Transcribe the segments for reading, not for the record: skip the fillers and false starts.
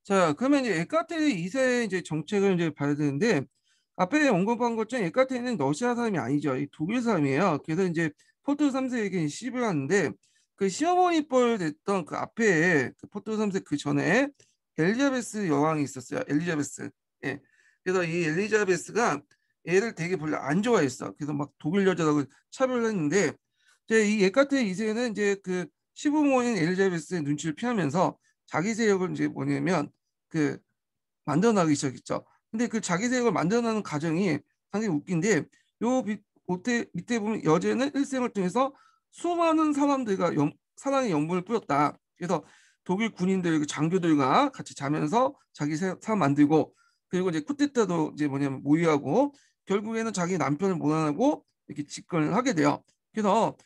자, 그러면 이제 에카테리 2세 이제 정책을 이제 봐야 되는데 앞에 언급한 것처럼 에카테리는 러시아 사람이 아니죠. 이 독일 사람이에요. 그래서 이제 포트 3세에게 시집을 하는데 그 시어머니 뻘 됐던 그 앞에 그 포트 3세 그 전에 엘리자베스 여왕이 있었어요. 엘리자베스. 예. 그래서 이 엘리자베스가 얘를 되게 별로 안 좋아했어. 그래서 막 독일 여자라고 차별을 했는데 이제 이 에카테리 2세는 이제 그 시부모인 엘리자베스의 눈치를 피하면서 자기 세력을 이제 뭐냐면 그 만들어나기 시작했죠. 근데 그 자기 세력을 만들어나는 과정이 상당히 웃긴데 요 밑에 보면 여제는 일생을 통해서 수많은 사람들과 사랑의 연분을 뿌렸다. 그래서 독일 군인들 그 장교들과 같이 자면서 자기 사람 만들고 그리고 이제 쿠데타도 이제 뭐냐면 모의하고 결국에는 자기 남편을 몰아내고 이렇게 집권을 하게 돼요. 그래서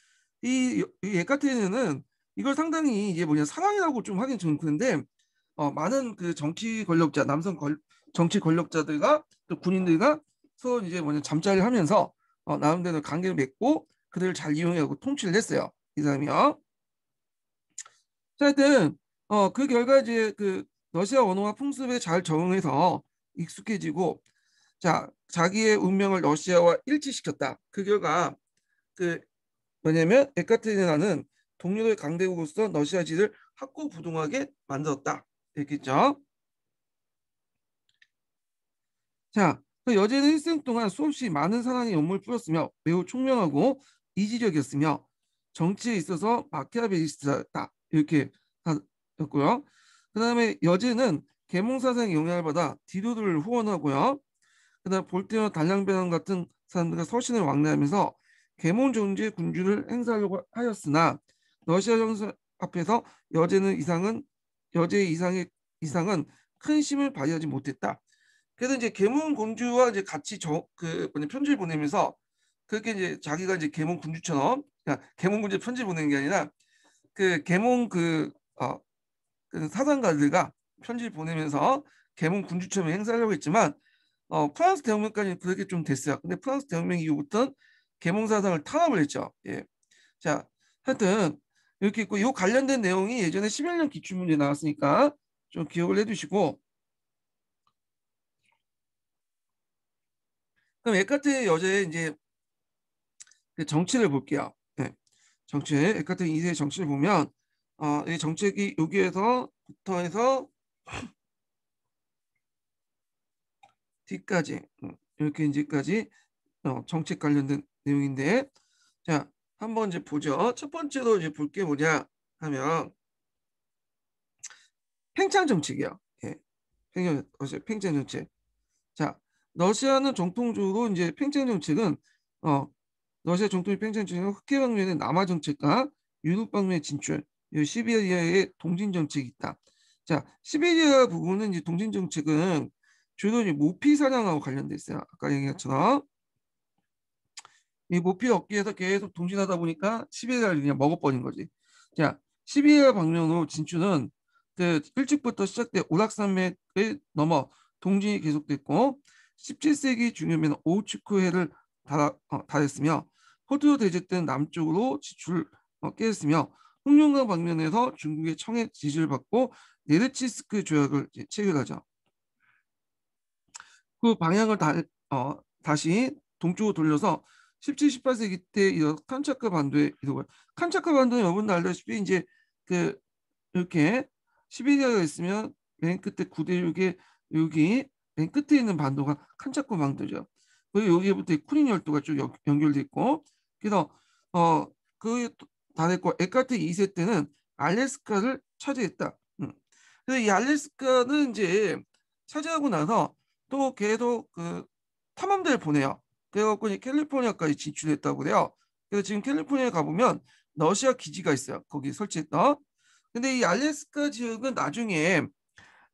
이 에카테리는 이걸 상당히 이제 뭐냐 사랑이라고 좀 하긴 좀 그런데 많은 그 정치 권력자, 정치 권력자들과 또 군인들과 서로 이제 뭐냐 잠자리를 하면서 나름대로 관계를 맺고 그들을 잘 이용하고 통치를 했어요. 이 사람이요. 자, 하여튼 그 결과 이제 그 러시아 언어와 풍습에 잘 적응해서 익숙해지고 자 자기의 운명을 러시아와 일치시켰다. 그 결과 그 뭐냐면 에카테리나는 동료의 강대국으로서 러시아지를 확고부동하게 만들었다. 이렇겠죠. 자, 그 여제는 일생 동안 수없이 많은 사랑의 연물을 뿌렸으며 매우 총명하고 이지적이었으며 정치에 있어서 마키아벨리스트다 이렇게 했고요. 그다음에 여제는 계몽사상의 영향을 받아 디도들을 후원하고요. 그다음 볼테어 달량베랑 같은 사람들과 서신을 왕래하면서 계몽 정치의 군주를 행사하려고 하였으나 러시아 정세 앞에서 여제의 이상은 큰 힘을 발휘하지 못했다. 그래서 이제 계몽 공주와 이제 같이 그 뭐냐 편지를 보내면서 그렇게 이제 자기가 이제 계몽 군주처럼 그러니까 계몽 군주 편지 보내는 게 아니라 그 계몽 그 사상가들과 편지를 보내면서 계몽 군주처럼 행사하려고 했지만 프랑스 대혁명까지 그렇게 좀 됐어요. 근데 프랑스 대혁명 이후부터는 계몽 사상을 탄압을 했죠. 예. 자, 하여튼 이렇게 있고 이 관련된 내용이 예전에 11년 기출문제 나왔으니까 좀 기억을 해두시고 그럼 에카테 여자의 이제 그 정치를 볼게요. 네. 정치, 에카테 2세 정치를 보면 이 정책이 여기에서부터 해서 뒤까지 이렇게 이제까지 정책 관련된 내용인데 자 한번 이제 보죠. 첫 번째로 이제 볼 게 뭐냐 하면 팽창 정책이요. 예, 팽창 정책. 자 러시아는 정통적으로 이제 팽창 정책은 어 러시아 정통의 팽창 정책은 흑해 방면의 남하 정책과 유럽 방면의 진출, 시베리아의 동진 정책이 있다. 자 시베리아 부분은 이제 동진 정책은 주로 이제 모피 사냥하고 관련돼 있어요. 아까 얘기한 것처럼 이 모피 업계에서 계속 동진하다 보니까 시베리아를 그냥 먹어버린 거지. 자, 시베리아 방면으로 진출은 그 일찍부터 시작된 오락산맥을 넘어 동진이 계속됐고 17세기 중엽에는 오우츠크해를 달했으며 포도 대제 때는 남쪽으로 지출을 깨졌으며 홍련강 방면에서 중국의 청해 지지를 받고 네르치스크 조약을 체결하죠. 그 방향을 다시 동쪽으로 돌려서 17, 18세기 때 이어 칸차크 반도에 이르고 칸차크 반도는 여러분도 알다시피 이제 그 이렇게 시베리아가 있으면 맨 끝에 구대륙의 여기 맨 끝에 있는 반도가 칸차크 반도죠. 그리고 여기부터 쿠린 열도가 쭉 연결돼 있고 그래서 그 다됐고 에카르트 2세 때는 알래스카를 차지했다. 그래서 이 알래스카는 이제 차지하고 나서 또 계속 그 탐험대를 보내요. 그래갖고 이제 캘리포니아까지 진출했다고 그래요. 그래서 지금 캘리포니아에 가보면 러시아 기지가 있어요. 거기 설치했다. 근데 이 알래스카 지역은 나중에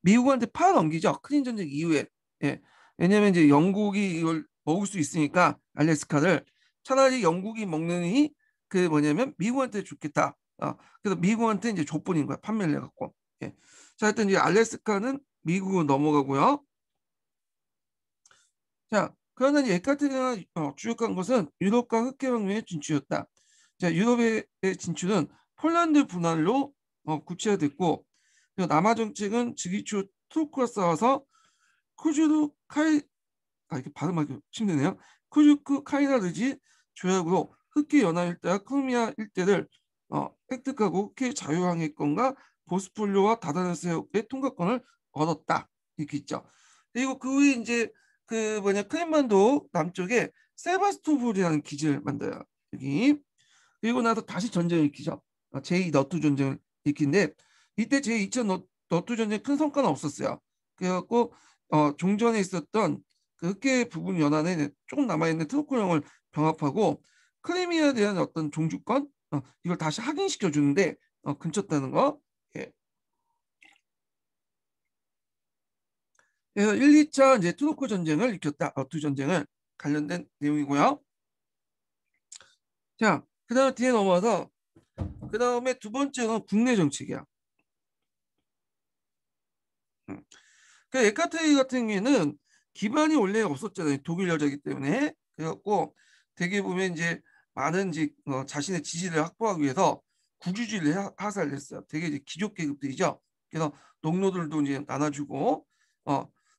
미국한테 팔아넘기죠. 크린 전쟁 이후에. 예. 왜냐면 이제 영국이 이걸 먹을 수 있으니까 알래스카를 차라리 영국이 먹느니 그 뭐냐면 미국한테 좋겠다. 그래서 미국한테 이제 족보인 거야. 판매를 해갖고. 예. 자, 하여튼 이제 알래스카는 미국으로 넘어가고요. 자, 그러나 에카테리나가 주력한 것은 유럽과 흑해방면의 진출이었다. 자, 유럽의 진출은 폴란드 분할로 구체화됐고 남하 정책은 투르크와 싸워서 쿠주르 카이 이렇게 발음하기 힘드네요. 쿠주크 카이나르지 조약으로 흑해 연안 일대와 크리미아 일대를 획득하고 흑해 자유항해권과 보스폴리오와 다다르스의 통과권을 얻었다. 이렇게 있죠. 그리고 그 후에 이제 그 뭐냐 크림반도 남쪽에 세바스토폴이라는 기지를 만들어요. 여기. 그리고 나서 다시 전쟁을 일으키죠. 제2 너투 전쟁을 일으키는데 이때 제2차 너투 전쟁 큰 성과는 없었어요. 그래갖고 종전에 있었던 그 흑해 부분 연안에 조금 남아있는 트로크령을 병합하고 크리미아에 대한 어떤 종주권 이걸 다시 확인시켜 주는데 근처다는 거. 예. 그래서 1, 2차 이제 트로크 전쟁을 일으켰다. 너투 전쟁을 관련된 내용이고요. 자, 그다음 뒤에 넘어와서 그 다음에 두 번째는 국내 정책이야. 그 에카테리 같은 경우에는 기반이 원래 없었잖아요. 독일 여자이기 때문에. 그래갖고 되게 보면 이제 많은 이제 자신의 지지를 확보하기 위해서 국유주의를 하사를 했어요. 되게 이제 귀족 계급들이죠. 그래서 농노들도 이제 나눠주고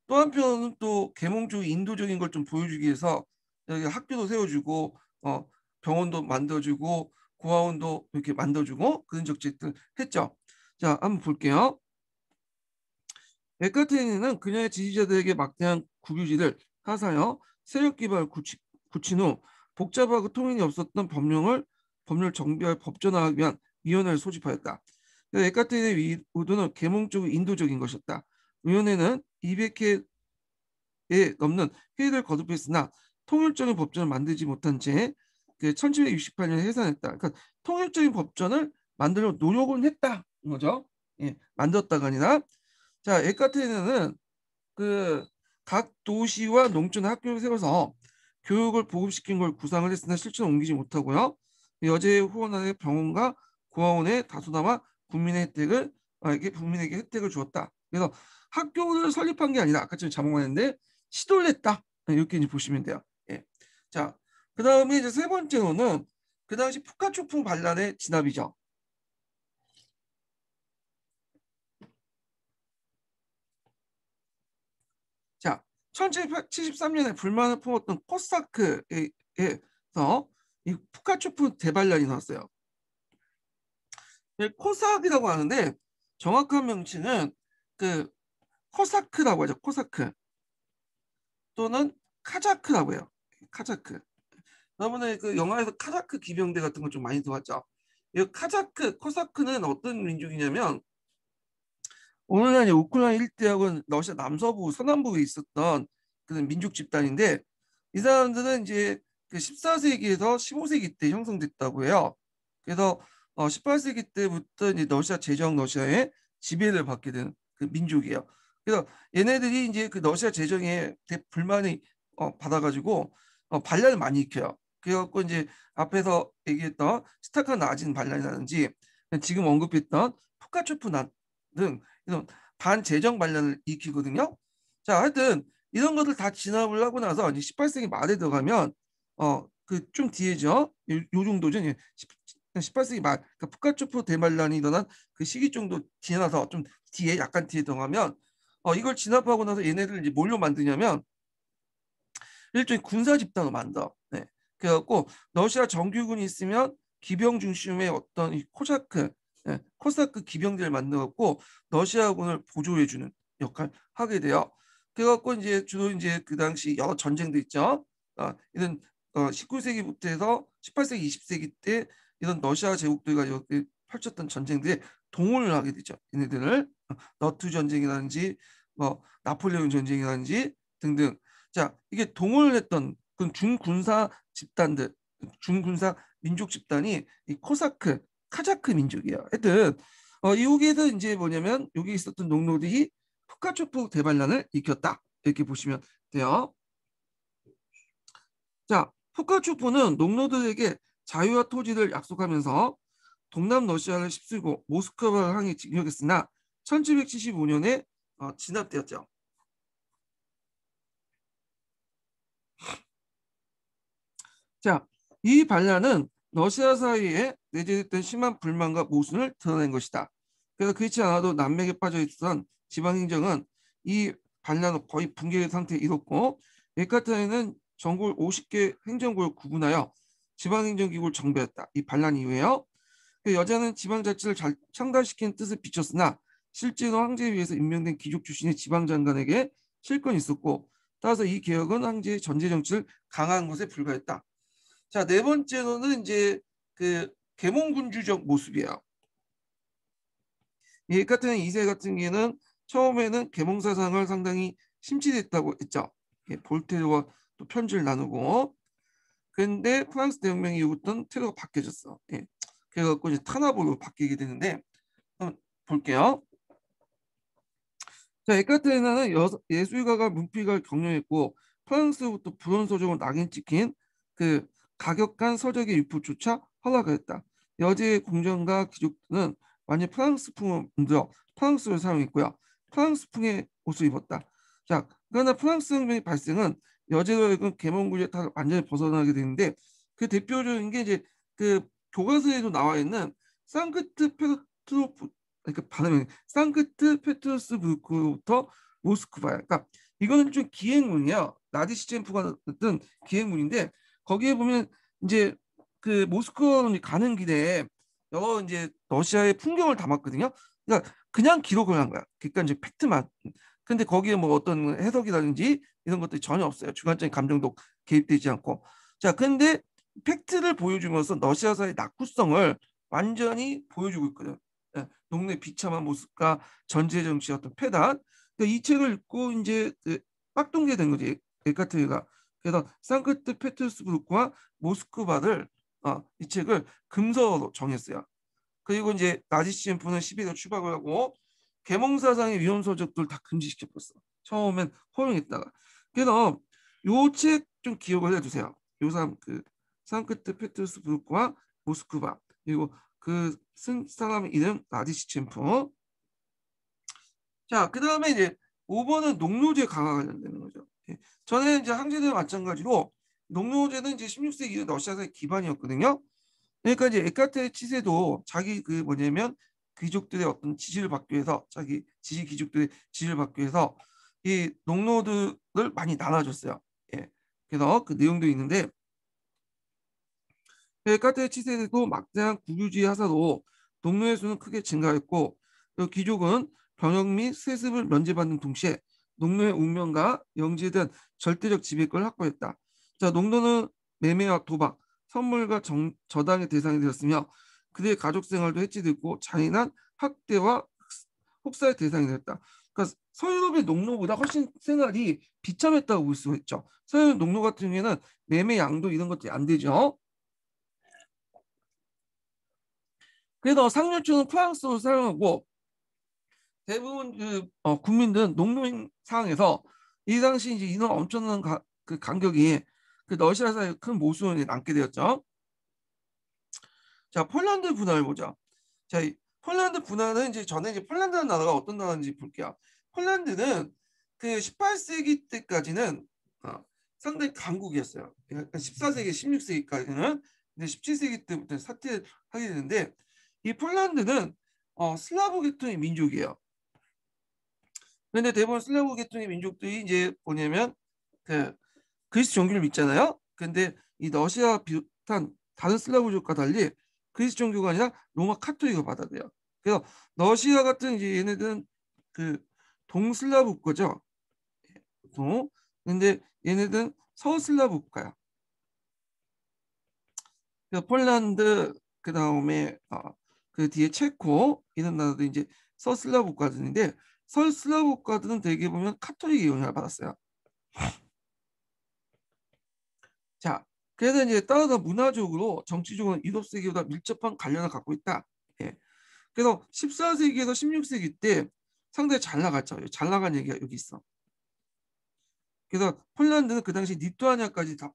또 한편은 또 계몽주의 인도적인 걸 좀 보여주기 위해서 여기 학교도 세워주고 병원도 만들어주고 고아원도 이렇게 만들어주고 그런 정책들 했죠. 자, 한번 볼게요. 에카테리는 그녀의 지지자들에게 막대한 국유지를 하사하여 세력 기반을 굳힌 후 복잡하고 통일이 없었던 법률 정비할 법전화하기 위한 위원회를 소집하였다. 에카테리의 의도는 계몽적으로 인도적인 것이었다. 위원회는 200회에 넘는 회의를 거듭했으나 통일적인 법전을 만들지 못한 채 1768년에 해산했다. 그러니까 통일적인 법전을 만들려 노력은 했다. 이거죠. 예, 만들었다가 아니라 자, 에카테리는 그 각 도시와 농촌 학교를 세워서 교육을 보급시킨 걸 구상을 했으나 실제로 옮기지 못하고요. 여제 후원안의 병원과 고아원에 다소나마 국민에게 혜택을 주었다. 그래서 학교를 설립한 게 아니라 아까 전에 자몽했는데 시도를 했다. 이렇게 이제 보시면 돼요. 예. 자, 그 다음에 이제 세 번째로는 그 당시 푸카초풍 반란의 진압이죠. 자, 1773년에 불만을 품었던 코사크에서 이 푸카초프 대반란이 나왔어요. 코사크라고 하는데 정확한 명칭은 그 코사크라고 하죠. 코사크 또는 카자크라고 해요. 카자크. 여러분의 그 영화에서 카자크 기병대 같은 거 좀 많이 들어왔죠. 이 코사크는 어떤 민족이냐면 오늘날 우크라이나 일대하고 러시아 남서부, 서남부에 있었던 그런 민족 집단인데 이 사람들은 이제 그 14세기에서 15세기 때 형성됐다고 해요. 그래서 18세기 때부터 이제 러시아의 지배를 받게 된 그 민족이에요. 그래서 얘네들이 이제 그 러시아 재정에 불만이 받아가지고 반란을 많이 일으켜요. 그래갖고 이제 앞에서 얘기했던 스타카 나진 반란이라든지 지금 언급했던 푸카초프 등 이런 반재정 반란을 일으키거든요. 자, 하여튼 이런 것들 다 진압을 하고 나서 이제 18세기 말에 들어가면 그 좀 뒤에죠. 요 정도죠. 18세기 말 그러니까 푸카초프 대반란이 일어난 그 시기 정도 지나서 좀 뒤에 약간 뒤에 들어가면 이걸 진압하고 나서 얘네들 이제 뭘로 만드냐면 일종의 군사 집단으로 만들어. 네. 그래갖고 러시아 정규군이 있으면 기병 중심의 어떤 이 코사크 기병들을 만들었고 러시아군을 보조해주는 역할 하게 돼요. 그래갖고 이제 주로 이제 그 당시 여러 전쟁도 있죠. 이런 19세기부터 해서 18세기, 20세기 때 이런 러시아 제국들과 이렇게 펼쳤던 전쟁들에 동원을 하게 되죠. 얘네들을 너투 전쟁이라든지 뭐 나폴레옹 전쟁이라든지 등등. 자, 이게 동원을 했던 그 중군사 집단들, 중군사 민족 집단이 이 카자크 민족이에요. 하여튼 여기에서 이제 뭐냐면 여기 있었던 농노들이 푸카초프 대반란을 일으켰다. 이렇게 보시면 돼요. 자, 푸카초프는 농노들에게 자유와 토지를 약속하면서 동남 러시아를 휩쓸고 모스크바를 향해 진격했으나 1775년에 진압되었죠. 자, 이 반란은 러시아 사이에 내재됐던 심한 불만과 모순을 드러낸 것이다. 그래서 그렇지 않아도 난맥에 빠져 있던 지방 행정은 이 반란은 거의 붕괴 상태에 이뤘고 에카테르는 전국을 50개 행정구로 구분하여 지방행정기구를 정비했다. 이 반란 이후에요. 그 여자는 지방자치를 잘 창달시키는 뜻을 비췄으나 실제로 황제에 의해서 임명된 귀족 출신의 지방장관에게 실권이 있었고 따라서 이 개혁은 황제의 전제 정치를 강화한 것에 불과했다. 자, 네 번째로는 이제 그 계몽군주적 모습이에요. 이 같은 2세 같은 경우에는 처음에는 계몽 사상을 상당히 심취했다고 했죠. 볼테르와 또 편지를 나누고 근데 프랑스 대혁명 이후부터는 태도가 바뀌어졌어. 그래갖고 이제 탄압으로 바뀌게 되는데 한번 볼게요. 자, 에카테리나는 예술가가 문필가를 격려했고 프랑스부터 불온 서적을 낙인 찍힌 그 가격한 서적의 유포조차 허락하였다. 여제의 궁정과 귀족들은 완전 프랑스풍을 만들어 프랑스를 사용했고요. 프랑스풍의 옷을 입었다. 자, 그러나 프랑스 혁명의 발생은 여제로 읽은 계몽군주의 탈을 완전히 벗어나게 되는데 그 대표적인 게 이제 그 교과서에도 나와 있는 상크트페트로프 그러니까 발음이 상크트페테르스부르크부터 모스크바야. 그러니까 이거는 좀 기행문이야. 나디시첵프가 어떤 기행문인데 거기에 보면 이제 그 모스크바 가는 길에 여러 이제 러시아의 풍경을 담았거든요. 그러니까 그냥 기록을 한 거야. 그러니까 이제 팩트만. 근데 거기에 뭐 어떤 해석이라든지 이런 것들이 전혀 없어요. 주관적인 감정도 개입되지 않고. 자, 근데 팩트를 보여주면서 러시아사의 낙후성을 완전히 보여주고 있거든. 예, 동네 비참한 모습과 전제 정치의 어떤 패단. 그러니까 이 책을 읽고 이제 빡동게 된 거지 에카테르가. 그래서 상크트페테르스부르크와 모스크바를 이 책을 금서로 정했어요. 그리고 이제 나치 CMF는 시비를 추박을 하고 계몽사상의 위헌 서적들 다 금지시켰었어. 처음엔 허용했다가. 그래서 요 책 좀 기억을 해주세요. 요그 상크트페테르스부르크와 모스크바 그리고 그 쓴 사람 이름 나디시첵프. 자, 그 다음에 이제 5번은 농노제 강화 관련되는 거죠. 전에 이제 항제제와 마찬가지로 농노제는 이제 16세기 러시아사의 기반이었거든요. 그러니까 이제 에카테 치세도 자기 그 뭐냐면 귀족들의 어떤 지지를 받기 위해서 자기 지지 귀족들의 지지를 받기 위해서 이 농노들을 많이 나눠줬어요. 그래서 그 내용도 있는데 에카테 치세도 막대한 국유지 하사로 농노의 수는 크게 증가했고 귀족은 병역 및 세습을 면제받는 동시에 농노의 운명과 영지에 대한 절대적 지배권을 확보했다. 자, 농노는 매매와 도박, 선물과 저당의 대상이 되었으며 그들의 가족 생활도 해치됐고 잔인한 학대와 혹사의 대상이 되었다. 그러니까 서유럽의 농노보다 훨씬 생활이 비참했다고 볼 수 있죠. 서유럽 농노 같은 경우에는 매매 양도 이런 것들이 안 되죠. 그래서 상류층은 프랑스어를 사용하고 대부분 그 국민들은 농민 상황에서 이 당시 이제 이런 엄청난 그 간격이 그 러시아 사회에 큰 모순이 남게 되었죠. 자, 폴란드 분화를 보자. 자, 폴란드 분화는 이제 전에 이제 폴란드라는 나라가 어떤 나라인지 볼게요. 폴란드는 그 18세기 때까지는 상당히 강국이었어요. 그러니까 14세기, 16세기까지는 근데 17세기 때부터 사퇴를 하게 되는데 이 폴란드는 슬라브 계통의 민족이에요. 근데 대부분 슬라브 계통의 민족들이 이제 뭐냐면 그 그리스 종교를 믿잖아요. 근데 이 러시아 비롯한 다른 슬라브족과 달리 그리스 종교가 아니라 로마 카톨릭을 받아들여요. 그래서 러시아 같은 이제 얘네들은 그 동슬라브 국가죠. 근데 얘네들은 서슬라브 국가야. 그래서 폴란드 그 다음에 그 뒤에 체코 이런 나라도 이제 서슬라브 국가들인데 서슬라브 국가들은 대개 보면 카톨릭의 영향을 받았어요. 자, 그래서 이제 따라서 문화적으로 정치적으로 유럽 세계보다 밀접한 관련을 갖고 있다. 그래서 14세기에서 16세기 때 상당히 잘 나갔죠. 잘 나간 얘기가 여기 있어. 그래서 폴란드는 그 당시 리투아니아까지 다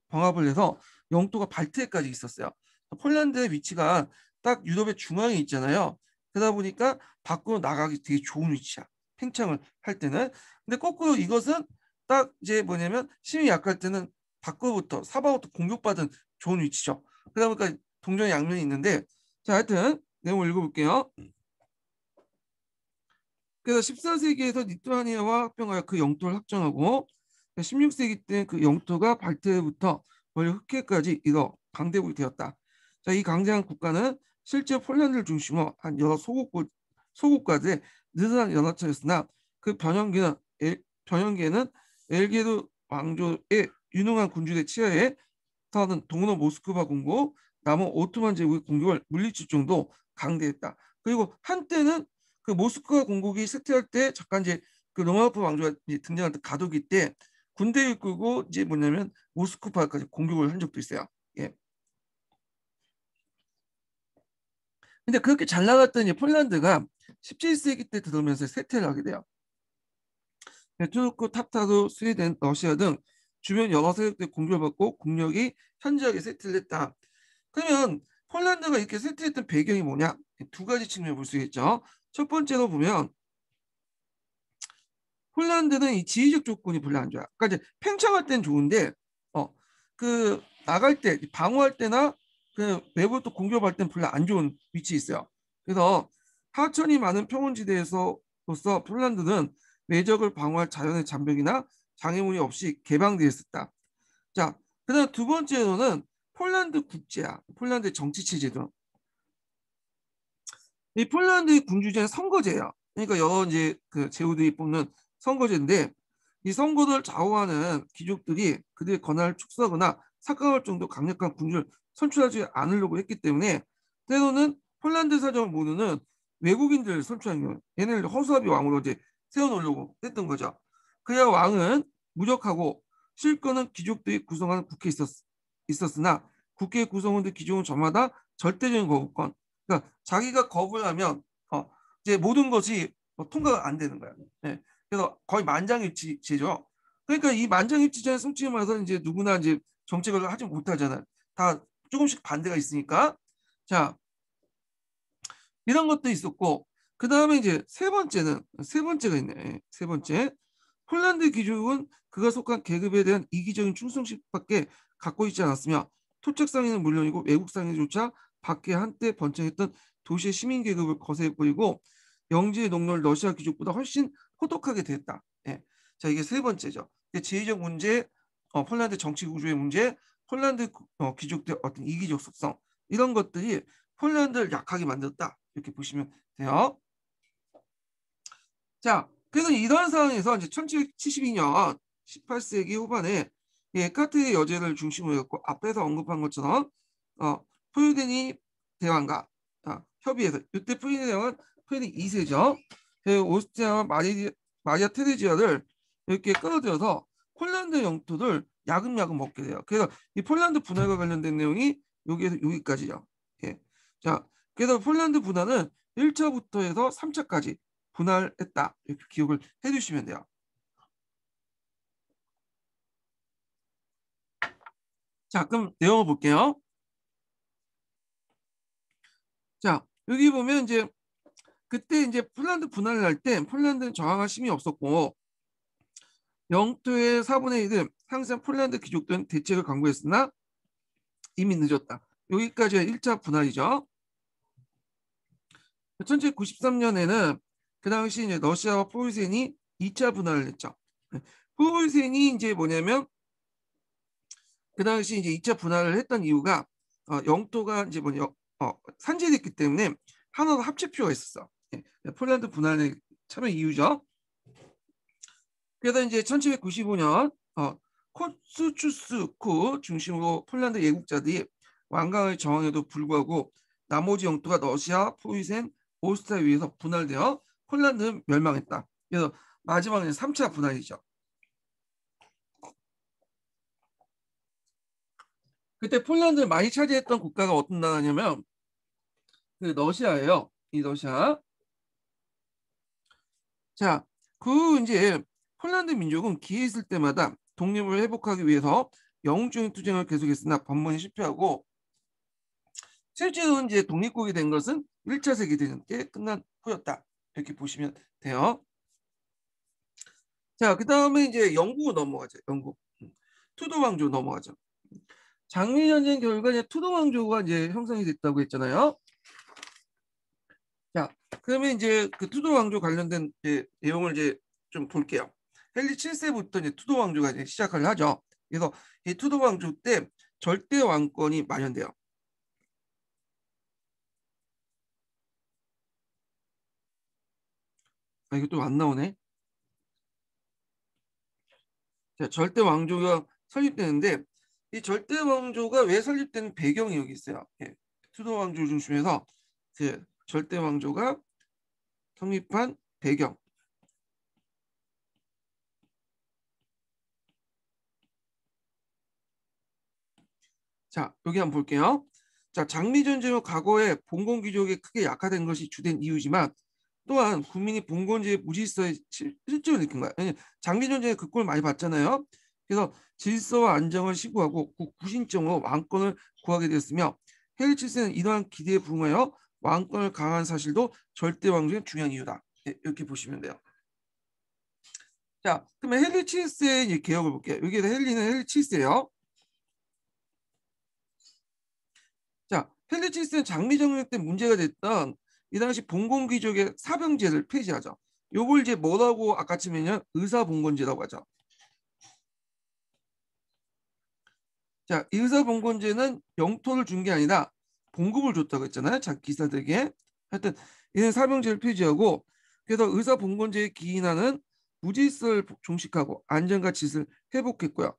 병합을 해서 영토가 발트해까지 있었어요. 폴란드의 위치가 딱 유럽의 중앙에 있잖아요. 그러다 보니까 밖으로 나가기 되게 좋은 위치야. 팽창을 할 때는. 근데 거꾸로 이것은 딱 이제 뭐냐면 힘이 약할 때는 밖으로부터 사방부터 공격받은 좋은 위치죠. 그러다 보니까 동전의 양면이 있는데 자, 하여튼 내용 읽어볼게요. 그래서 14세기에서 리투아니아와 합병하여 그 영토를 확정하고 16세기 때 그 영토가 발트해부터 원래 흑해까지 이뤄 강대국이 되었다. 자, 이 강대한 국가는 실제 폴란드를 중심으로 한 여러 소국가들의 느슨한 연합체였으나 그 변형기에는 엘게르 왕조의 유능한 군주의 치하에 서는 동로 모스크바 공국, 남은 오토만 제국의 공격을 물리칠 정도 강대했다. 그리고 한때는 그 모스크바 공국이 쇠퇴할 때 잠깐 이제 그 로마노프 왕조가 등장할 때 가도기 때 군대를 끌고 이제 뭐냐면 모스크바까지 공격을 한 적도 있어요. 예. 근데 그렇게 잘 나갔던 이 폴란드가 17세기 때 들어오면서 쇠퇴를 하게 돼요. 투르크, 타타르, 스웨덴, 러시아 등 주변 여러 세력들 공격을 받고 국력이 현저하게 쇠퇴를 했다. 그러면 폴란드가 이렇게 쇠퇴했던 배경이 뭐냐? 두 가지 측면을 볼 수 있죠. 첫 번째로 보면 폴란드는 이 지리적 조건이 별로 안 좋아. 그러니까 이제 팽창할 땐 좋은데, 그 나갈 때 방어할 때나 그 외부로 또 공격할 땐 별로 안 좋은 위치에 있어요. 그래서 하천이 많은 평원지대에서로서 폴란드는 외적을 방어할 자연의 장벽이나 장애물이 없이 개방되어 있었다. 자, 그다음 두 번째로는 폴란드 국제야. 폴란드 정치 체제도. 이 폴란드의 군주제는 선거제예요. 그러니까 여러 이제 그 제후들이 뽑는 선거제인데 이 선거를 좌우하는 귀족들이 그들의 권한을 축소하거나 삭감할 정도 강력한 군주를 선출하지 않으려고 했기 때문에 때로는 폴란드 사정을 모르는 외국인들을 선출한 경우 얘네를 허수아비 왕으로 이제 세워놓으려고 했던 거죠. 그래야 왕은 무력하고 실권은 귀족들이 구성하는 국회에 있었으나 국회 구성원들 기준은 저마다 절대적인 거부권. 그러니까 자기가 거부를 하면 이제 모든 것이 통과가 안 되는 거야. 네. 그래서 거의 만장일치제죠. 그러니까 이 만장일치제는 솔직히 말해서 이제 누구나 이제 정책을 하지 못하잖아요. 다 조금씩 반대가 있으니까. 자, 이런 것도 있었고 그 다음에 이제 세 번째가 있네. 세 번째 폴란드 귀족은 그가 속한 계급에 대한 이기적인 충성심밖에 갖고 있지 않았으며 토착 상인은 물론이고 외국 상인조차 밖에 한때 번창했던 도시의 시민 계급을 거세해버리고 영지의 농노를 러시아 귀족보다 훨씬 호독하게 됐다. 예. 자, 이게 세 번째죠. 지리적 문제, 폴란드 정치 구조의 문제, 폴란드 귀족들의 어떤 이기적 속성 이런 것들이 폴란드를 약하게 만들었다. 이렇게 보시면 돼요. 자, 그래서 이런 상황에서 이제 1772년 18세기 후반에 에카트의 여제를 중심으로 했고 앞에서 언급한 것처럼 포유데니 대왕과 협의해서 이때 포유데니 대왕은 포유데니 2세죠. 오스트리아와 마리아 테레지아를 이렇게 끌어들여서 폴란드 영토를 야금야금 먹게 돼요. 그래서 이 폴란드 분할과 관련된 내용이 여기에서 여기까지죠. 예. 자, 그래서 폴란드 분할은 1차부터 해서 3차까지 분할했다. 이렇게 기억을 해주시면 돼요. 자, 그럼 내용을 볼게요. 자, 여기 보면 이제 그때 이제 폴란드 분할을 할 때 폴란드는 저항할 힘이 없었고 영토의 4분의 1은 항상 폴란드 귀족들은 대책을 강구했으나 이미 늦었다. 여기까지가 1차 분할이죠. 1793년에는 그 당시 이제 러시아와 포르센이 2차 분할을 했죠. 포르센이 이제 뭐냐면 그 당시 이제 2차 분할을 했던 이유가 영토가 이제 뭐냐 산재됐기 때문에 하나로 합칠 필요가 있었어. 예, 폴란드 분할의 참여 이유죠. 그래서 이제 1795년 코스추스쿠 중심으로 폴란드 예국자들이 완강을 저항에도 불구하고 나머지 영토가 러시아, 포이센, 오스트리아에 의해서 분할되어 폴란드는 멸망했다. 그래서 마지막에 3차 분할이죠. 그때 폴란드를 많이 차지했던 국가가 어떤 나라냐면 그 러시아예요. 이 러시아. 자, 그 이제 폴란드 민족은 기회 있을 때마다 독립을 회복하기 위해서 영웅적인 투쟁을 계속했으나 번번이 실패하고 실제로 이제 독립국이 된 것은 1차 세계대전 때 끝난 후였다. 이렇게 보시면 돼요. 자, 그 다음에 이제 영국 넘어가죠. 영국. 투도 왕조 넘어가죠. 장미 전쟁 결과 이제 투도 왕조가 이제 형성이 됐다고 했잖아요. 자, 그러면 이제 그 투도 왕조 관련된 이제 내용을 이제 좀 볼게요. 헨리 7세부터 이제 투도 왕조가 이제 시작을 하죠. 그래서 이 투도 왕조 때 절대 왕권이 만연돼요. 아, 이거 또 안 나오네. 자, 절대 왕조가 설립되는데 이 절대 왕조가 왜 설립되는 배경이 여기 있어요. 예. 투도 왕조 중심에서 그 절대 왕조가 성립한 배경. 자, 여기 한번 볼게요. 자, 장미전쟁은 과거에 봉건 귀족이 크게 약화된 것이 주된 이유지만 또한 국민이 봉건제의 무질서에 실증을 느낀 거야. 장미전쟁에 그 꼴 많이 봤잖아요. 그래서 질서와 안정을 시구하고 구신정으로 왕권을 구하게 되었으며 헨리 7세는 이러한 기대에 부응하여 왕권을 강화한 사실도 절대 왕조의 중요한 이유다. 네, 이렇게 보시면 돼요. 자, 그러면 헨리 7세의 개혁을 볼게요. 여기에서 헨리 7세예요. 자, 헨리 7세는 장미정변 때 문제가 됐던 이 당시 봉건귀족의 사병제를 폐지하죠. 요걸 이제 뭐라고 아까 치면요 의사봉건제라고 하죠. 자, 이 의사봉건제는 영토를 준 게 아니라 봉급을 줬다고 했잖아요. 자기 기사들에게. 하여튼 이는 사병제를 폐지하고 그래서 의사봉건제에 기인하는 무질서를 종식하고 안전과 질서를 회복했고요.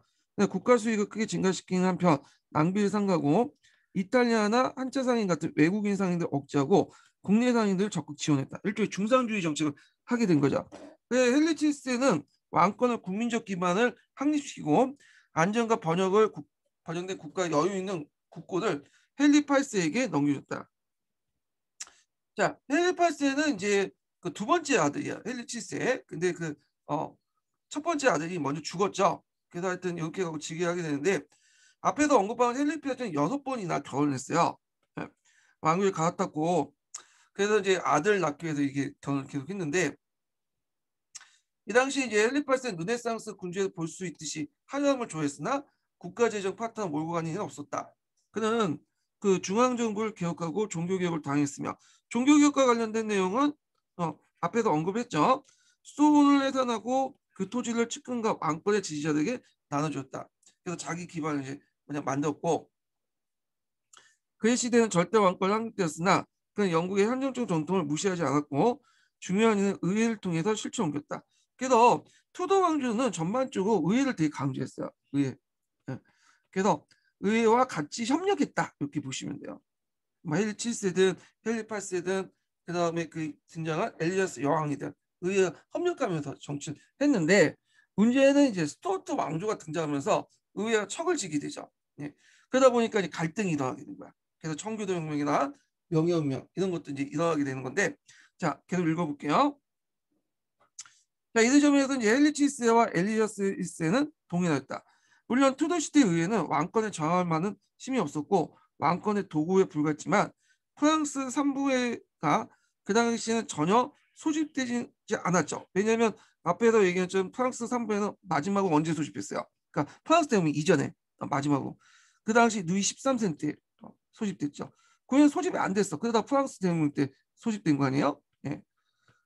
국가 수익을 크게 증가시키는 한편 낭비를 삼가고 이탈리아나 한자 상인 같은 외국인 상인들 억제하고 국내 상인들을 적극 지원했다. 일종의 중상주의 정책을 하게 된 거죠. 헨리 7세는 왕권의 국민적 기반을 확립시키고 안전과 번영된 국가 여유 있는 국고를 헨리 8세에게 넘겨줬다. 자, 헨리 8세는 이제 그 두 번째 아들이야. 헨리 7세. 근데 첫 번째 아들이 먼저 죽었죠. 그래서 하여튼 이렇게 하고 즉위하게 되는데 앞에서 언급한 헨리 8세는 6번이나 결혼했어요. 예. 왕위를 갈아탔고 그래서 이제 아들 낳기 위해서 이게 결혼을 계속 했는데 이 당시 이제 헨리 8세는 르네상스 군주에서 볼 수 있듯이 한양을 좋아했으나 국가재정 파트너 몰고 간 일은 없었다. 그는 그 중앙정부를 개혁하고 종교개혁을 당했으며 종교개혁과 관련된 내용은 앞에서 언급했죠. 수도원을 해산하고 그 토지를 측근과 왕권의 지지자들에게 나눠줬다. 그래서 자기 기반을 이제 그냥 만들었고 그의 시대는 절대 왕권을 확립되었으나 그는 영국의 한정적 전통을 무시하지 않았고 중요한 일은 의회를 통해서 실천 옮겼다. 그래서 투도 왕조는 전반적으로 의회를 되게 강조했어요. 의회. 예. 그래서 의회와 같이 협력했다 이렇게 보시면 돼요. 헨리 7세든 헨리 8세든 그다음에 그 등장한 엘리자스 여왕이든 의회와 협력하면서 정치를 했는데 문제는 이제 스튜어트 왕조가 등장하면서 의회와 척을 지게 되죠. 예. 그러다 보니까 이제 갈등이 일어나게 된 거야. 그래서 청교도 혁명이나 명예혁명 이런 것도 이제 일어나게 되는 건데 자 계속 읽어볼게요. 자, 이 점에서 이제 헨리 7세와 엘리자스 1세는 동일했다. 물론 투도 시대 의회는 왕권에 저항할 만한 힘이 없었고 왕권의 도구에 불과했지만 프랑스 3부회가 그 당시에는 전혀 소집되지 않았죠. 왜냐하면 앞에서 얘기했던 프랑스 3부회는 마지막으로 언제 소집했어요? 그러니까 프랑스 대혁명 이전에 마지막으로 그 당시 루이 13세 때 소집됐죠. 그냥 소집이 안 됐어. 그러다 프랑스 대혁명 때 소집된 거 아니에요? 예.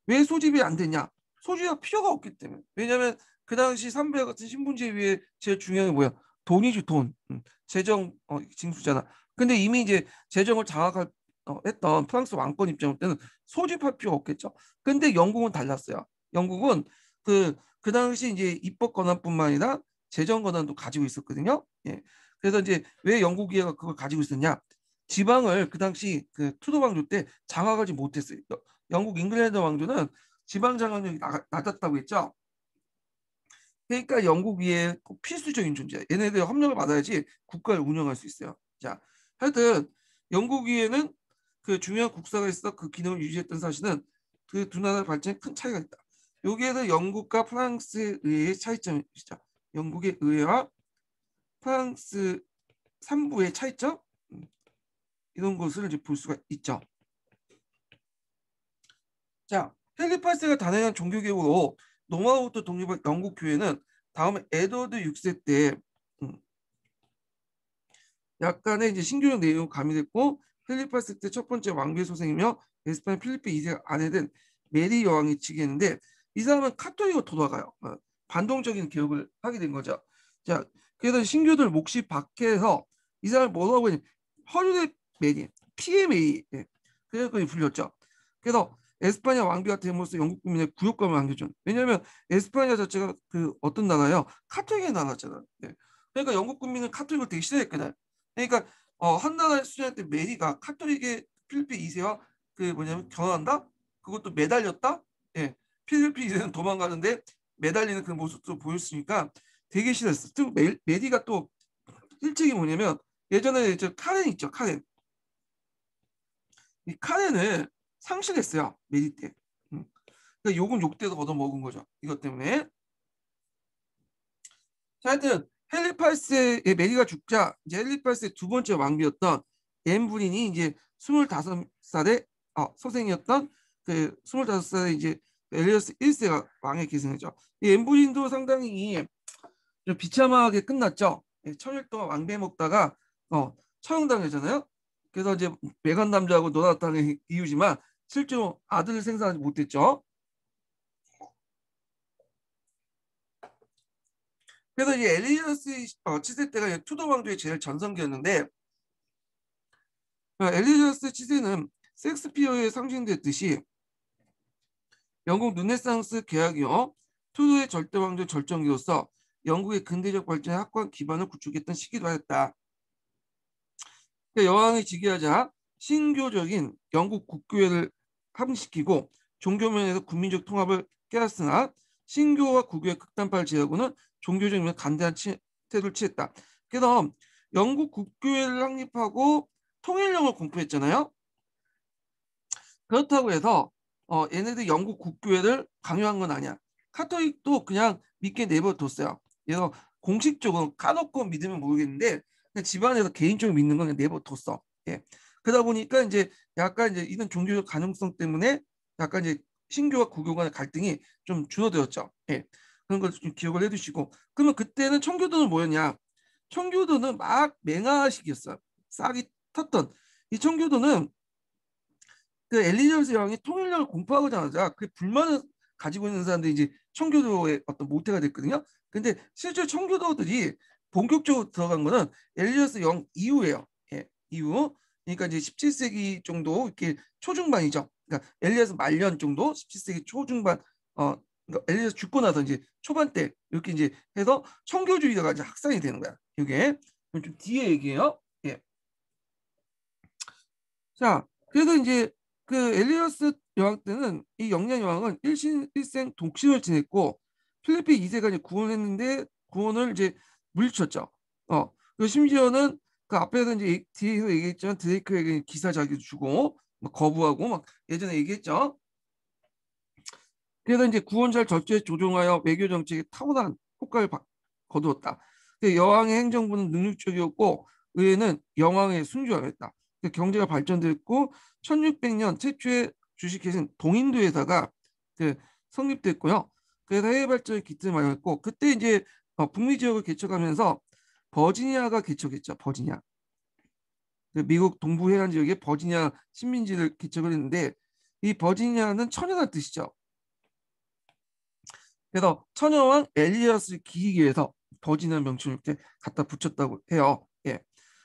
왜 소집이 안 됐냐? 소집할 필요가 없기 때문에. 왜냐하면 그 당시 삼부회 같은 신분제 위에 제일 중요한 게 뭐야? 돈이지 돈. 재정 징수잖아. 근데 이미 이제 재정을 장악할 했던 프랑스 왕권 입장 때는 소집할 필요가 없겠죠. 근데 영국은 달랐어요. 영국은 그 당시 이제 입법 권한뿐만 아니라 재정 권한도 가지고 있었거든요. 예. 그래서 이제 왜 영국이가 그걸 가지고 있었냐? 지방을 그 당시 그 투도 왕조 때 장악하지 못했어요. 영국 잉글랜드 왕조는 지방 장악력이 낮았다고 했죠. 그러니까 영국 위에 꼭 필수적인 존재. 얘네들 협력을 받아야지 국가를 운영할 수 있어요. 자, 하여튼 영국 위에는 그 중요한 국사가 있어 그 기능을 유지했던 사실은 그 두 나라 발전에 큰 차이가 있다. 여기에서 영국과 프랑스의 의회의 차이점이죠. 영국의 의회와 프랑스 3부의 차이점 이런 것을 이제 볼 수가 있죠. 자, 헨리 8세가 단행한 종교개혁으로 로마부터 독립한 영국 교회는 다음에 에드워드 6세 때 음, 약간의 이제 신교적 내용이 가미됐고 헨리 8세 때 첫 번째 왕비의 소생이며 에스파냐 필리페 2세 아내된 메리 여왕이 즉위했는데 이 사람은 카톨릭으로 돌아가요. 반동적인 개혁을 하게 된 거죠. 자, 그래서 신교들 몫이 박해서 이 사람을 뭐라고 하냐, 허류대 메리, PMA, 그래서 불렸죠. 그래서 에스파냐 왕비가 됨으로써 영국 국민의 굴욕감을 안겨준. 왜냐하면 에스파냐 자체가 그 어떤 나라예요? 카톨릭의 나라잖아. 그러니까 영국 국민은 카톨릭을 되게 싫어했거든. 그러니까 한 나라의 수장할 때 메리가 카톨릭의 필리핀 2세와 그 뭐냐면 결혼한다? 그것도 매달렸다? 예. 필리핀 2세는 도망가는데 매달리는 그 모습도 보였으니까 되게 싫었어. 또 메리가 또 일찍이 뭐냐면 예전에 저 카렌 있죠, 카렌. 이 카렌을 상실했어요, 메리 때. 그러니까 욕은 욕대로 얻어먹은 거죠. 이것 때문에. 자, 하여튼 헨리 8세의 메리가 죽자 이제 헨리 8세 두 번째 왕비였던 앤 부린이 이제 25살의 서생이었던 그 25살의 이제 엘리어스 1세가 왕에 계승했죠. 이앤 부린도 상당히 좀 비참하게 끝났죠. 1000일 동안 왕배 먹다가 처형당했잖아요. 그래서 이제 메간 남자하고 놀았다는 이유지만 실제로 아들을 생산하지 못했죠. 그래서 이제 엘리자베스 7세 때가 투더 왕조의 제일 전성기였는데 엘리자베스 7세는 섹스피어에 상징됐듯이 영국 르네상스 개혁이요 투더의 절대 왕조 절정기로서 영국의 근대적 발전에 확고한 기반을 구축했던 시기도 하였다. 그러니까 여왕이 즉위하자 신교적인 영국 국교회를 함시키고 종교 면에서 국민적 통합을 깨웠으나 신교와 국교의 극단파를 제하고는 종교적 면 간대한 태도를 취했다. 그래서 영국 국교회를 확립하고 통일령을 공포했잖아요. 그렇다고 해서 얘네들 영국 국교회를 강요한 건 아니야. 카톨릭도 그냥 믿게 내버려뒀어요. 그래서 공식적으로 까놓고 믿으면 모르겠는데 그냥 집안에서 개인적으로 믿는 건 내버려뒀어. 예. 그러다 보니까 이제 약간 이제 이런 종교적 가능성 때문에 약간 이제 신교와 구교 간의 갈등이 좀 줄어들었죠. 예. 그런 걸 좀 기억을 해두시고 그러면 그때는 청교도는 뭐였냐? 청교도는 막 맹하식이었어요. 싹이 텄던 이 청교도는 그 엘리자베스 여왕이 통일령을 공포하고자 그 불만을 가지고 있는 사람들이 이제 청교도의 어떤 모태가 됐거든요. 근데 실제 청교도들이 본격적으로 들어간 거는 엘리자베스 여왕 이후예요. 예, 이후. 그러니까 이제 17세기 정도 이렇게 초중반이죠. 그러니까 엘리자베스 말년 정도, 17세기 초중반 그러니까 엘리자베스 죽고 나서 이제 초반 때 이렇게 이제 해서 청교주의가 이제 확산이 되는 거야. 이게 좀 뒤에 얘기예요. 예. 자, 그래서 이제 그 엘리어스 여왕 때는 이 영년 여왕은 일생 독신을 지냈고 필리핀 2세가 이제 구원했는데 구원을 이제 물리쳤죠. 그 심지어는 그 앞에서 이제 뒤에서 얘기했지만 드레이크에게 기사 자기도 주고 막 거부하고 막 예전에 얘기했죠. 그래서 이제 구원자를 절제에 조종하여 외교 정책에 타고난 효과를 거두었다. 여왕의 행정부는 능률적이었고 의회는 영왕에 순종하였다. 경제가 발전됐고 1600년 최초의 주식회사인 동인도 회사가 그 성립됐고요. 그래서 해외 발전에 기틀을 마련했고 그때 이제 북미 지역을 개척하면서 버지니아가 개척했죠. 버지니아. 미국 동부 해안 지역의 버지니아 식민지를 개척을 했는데 이 버지니아는 처녀란 뜻이죠. 그래서 처녀왕 엘리아스를 기리기 위해서 버지니아 명칭을 이렇게 갖다 붙였다고 해요. 예.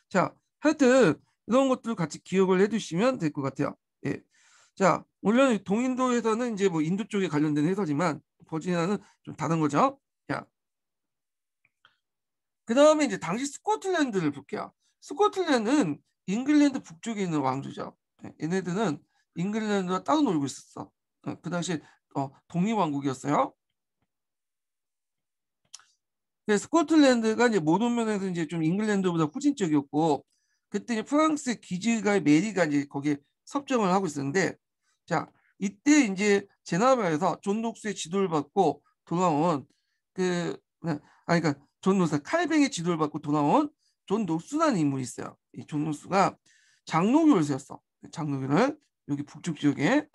자, 하여튼 이런 것들 같이 기억을 해두시면 될 것 같아요. 예. 자, 물론 동인도 회사는 이제 뭐 인도 쪽에 관련된 회사지만 버지니아는 좀 다른 거죠. 자, 그 다음에 이제 당시 스코틀랜드를 볼게요. 스코틀랜드는 잉글랜드 북쪽에 있는 왕조죠. 예, 얘네들은 잉글랜드와 따로 놀고 있었어. 그 당시 독립왕국이었어요. 스코틀랜드가 이제 모든 면에서 이제 좀 잉글랜드보다 후진적이었고 그때 이제 프랑스 기지가 메리가 이제 거기에 섭정을 하고 있었는데 자 이때 이제 제나바에서 존 녹스의 지도를 받고 돌아온 그러니까 존 녹스 칼뱅의 지도를 받고 돌아온 존 녹스라는 인물이 있어요. 이 존 녹스가 장로교를 세웠어. 장로교를 여기 북쪽 지역에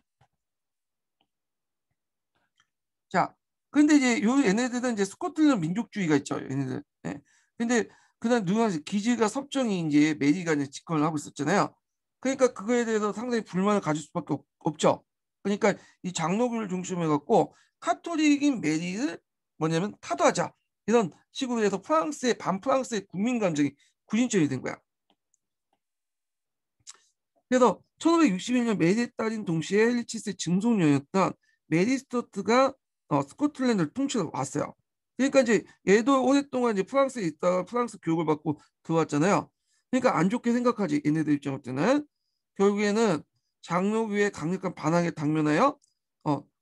자 근데 이제 요 얘네들은 이제 스코틀랜드 민족주의가 있죠. 얘네들. 네. 근데 그다음 누가 기지가 섭정이 이제 메리가 이제 집권을 하고 있었잖아요. 그러니까 그거에 대해서 상당히 불만을 가질 수밖에 없죠. 그러니까 이 장로교를 중심으로 해갖고 카톨릭인 메리를 뭐냐면 타도하자 이런 식으로 해서 프랑스의 반프랑스의 국민 감정이 구심점이 된 거야. 그래서 1561년 메리의 딸인 동시에 헬리치스의 증손녀였던 메리 스튜어트가 스코틀랜드를 통치해 왔어요. 그러니까 이제 얘도 오랫동안 이제 프랑스에 있다가 프랑스 교육을 받고 들어왔잖아요. 그러니까 안 좋게 생각하지 얘네들 입장으로 때는. 결국에는 장로교의 강력한 반항에 당면하여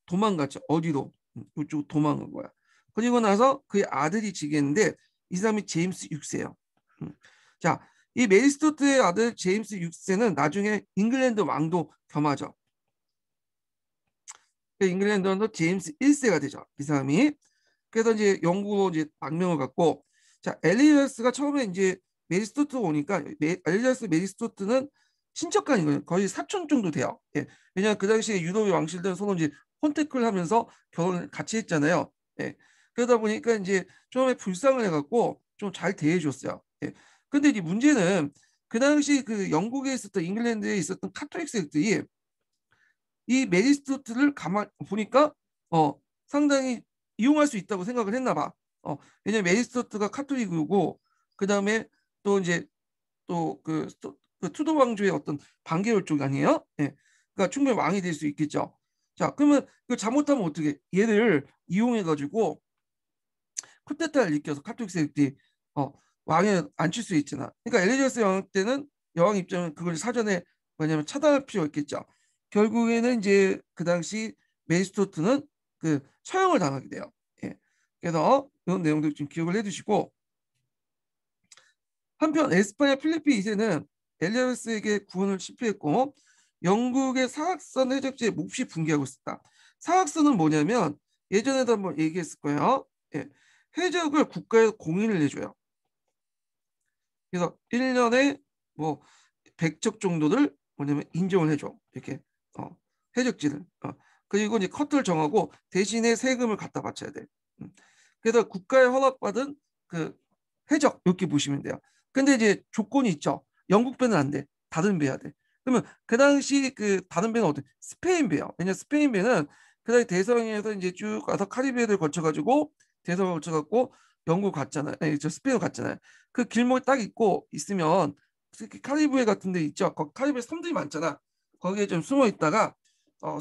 도망갔죠. 어디로? 이쪽 도망간 거야. 그리고 나서 그의 아들이 지겠는데 이 사람이 제임스 6세예요. 자, 이 메리 스튜어트의 아들 제임스 6세는 나중에 잉글랜드 왕도 겸하죠. 잉글랜드 왕도 제임스 1세가 되죠. 이 사람이. 그래서 이제 영국으로 이제 망명을 갖고, 자, 엘리자베스가 처음에 이제 메리 스튜어트가 오니까 엘리자베스 메리 스튜어트는 친척간인 거예요. 거의 사촌 정도 돼요. 예. 왜냐하면 그 당시에 유럽의 왕실들은 서로 이제 혼택을 하면서 결혼을 같이 했잖아요. 예. 그러다 보니까 이제 처음에 불쌍을 해갖고 좀 잘 대해줬어요. 예. 근데 이제 문제는 그 당시 그 영국에 있었던 잉글랜드에 있었던 카톨릭 세력들이 이 메리 스튜어트를 가만 보니까 상당히 이용할 수 있다고 생각을 했나 봐. 왜냐면 메리 스튜어트가 카톨릭이고 그 다음에 또 이제 또그 그 투도 왕조의 어떤 반계열 쪽 아니에요? 예. 그러니까 충분히 왕이 될 수 있겠죠. 자, 그러면 그 잘못하면 어떻게 얘를 이용해 가지고 쿠데타를 일으켜서 카톨릭 세력들이 어, 왕에 앉힐 수 있잖아. 그러니까 엘리자베스 여왕 때는 여왕 입장은 그걸 사전에 뭐냐면 차단할 필요가 있겠죠. 결국에는 이제 그 당시 메리스토트는 그 처형을 당하게 돼요. 예. 그래서 이런 내용들 좀 기억을 해두시고, 한편 에스파냐 필리피 2세는 엘리자베스에게 구원을 실패했고 영국의 사학선 해적지에 몹시 붕괴하고 있었다. 사학선은 뭐냐면 예전에도 한번 얘기했을 거예요. 예. 해적을 국가에 공인을 해줘요. 그래서 1년에 뭐 100척 정도를 뭐냐면 인정을 해줘. 이렇게 해적지를. 그리고 이제 커트를 정하고 대신에 세금을 갖다 바쳐야 돼. 그래서 국가에 허락받은 그 해적 이렇게 보시면 돼요. 근데 이제 조건이 있죠. 영국 배는 안 돼. 다른 배 해야 돼. 그러면 그 당시 그 다른 배는 어디? 스페인 배요. 왜냐 스페인 배는 그 당시 대서양에서 이제 쭉 가서 카리브해를 거쳐가지고 대서양을 거쳐갖고 영국 갔잖아요. 아니, 저 스페인 갔잖아요. 그 길목에 딱 있고 있으면 특히 카리브해 같은 데 있죠. 거기 카리브해 섬들이 많잖아. 거기에 좀 숨어 있다가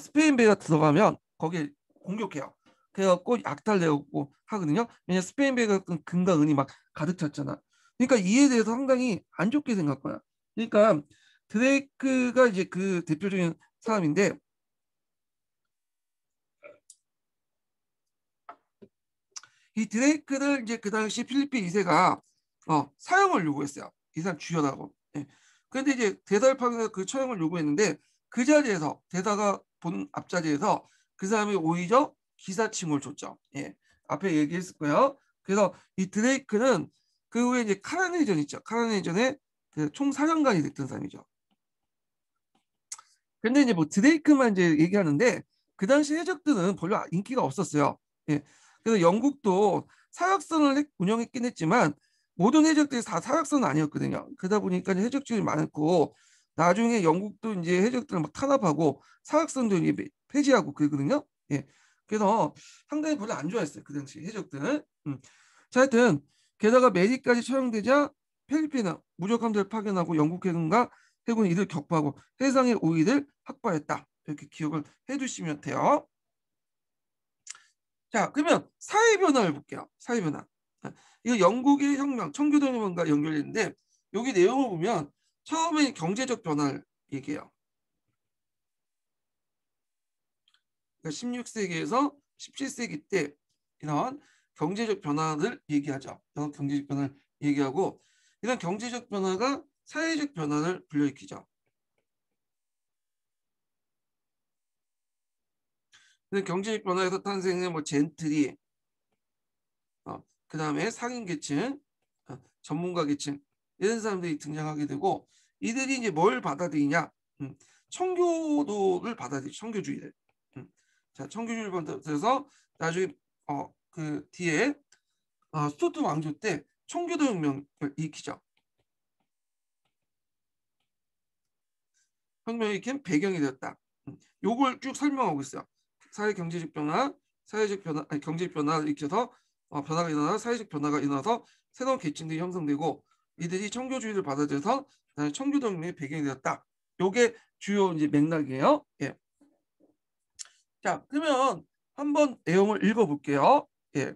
스페인 배가 들어가면 거기에 공격해요. 그래갖고 약탈 내고 하거든요. 왜냐 스페인 배가 금과 은이 막 가득 찼잖아. 그러니까 이에 대해서 상당히 안 좋게 생각거나. 그러니까 드레이크가 이제 그 대표적인 사람인데 이 드레이크를 이제 그 당시 필리핀 2세가 사형을 요구했어요. 이 사람 죽여라고. 예. 그런데 이제 대달판에서 그 처형을 요구했는데 그 자리에서 대다가 본 앞자리에서 그 사람이 오히려 기사칭을 줬죠. 예. 앞에 얘기했을 거예요. 그래서 이 드레이크는 그 후에 이제 카라네전 있죠. 카라네전의 그 총사령관이 됐던 사람이죠. 근데 이제 뭐 드레이크만 이제 얘기하는데 그 당시 해적들은 별로 인기가 없었어요. 예. 그래서 영국도 사역선을 운영했긴 했지만 모든 해적들이 다 사역선은 아니었거든요. 그러다 보니까 해적들이 많고 나중에 영국도 이제 해적들을 막 탄압하고 사역선도 이제 폐지하고 그러거든요. 예. 그래서 상당히 별로 안 좋아했어요. 그 당시 해적들은. 자, 하여튼 게다가 메리까지 처형되자 필리핀은 무적 함대를 파견하고 영국 해군과 해군이 이를 격파하고 해상의 우위를 확보했다. 이렇게 기억을 해두시면 돼요. 자, 그러면 사회 변화를 볼게요. 사회 변화. 이거 영국의 혁명, 청교도혁명과 연결되는데 여기 내용을 보면 처음에 경제적 변화를 얘기해요. 그러니까 16세기에서 17세기 때 이런 경제적 변화를 얘기하죠. 이런 경제적 변화를 얘기하고 이런 경제적 변화가 사회적 변화를 불러일으키죠. 경제적 변화에서 탄생한 뭐 젠트리, 그 다음에 상인 계층, 전문가 계층 이런 사람들이 등장하게 되고 이들이 이제 뭘 받아들이냐? 청교도를 받아들이 청교주의를. 자, 청교주의를 받아들여서 나중에 그 뒤에 스투트 왕조 때 청교도 혁명을 일으키죠. 혁명의 배경이 되었다. 요걸 쭉 설명하고 있어요. 사회 경제적 변화, 사회적 변화, 아니, 경제적 변화를 일으켜서 변화가 일어나 사회적 변화가 일어나서 새로운 계층들이 형성되고 이들이 청교주의를 받아들여서 청교동맹의 배경이 되었다. 요게 주요 이제 맥락이에요. 예. 자, 그러면 한번 내용을 읽어볼게요. 예.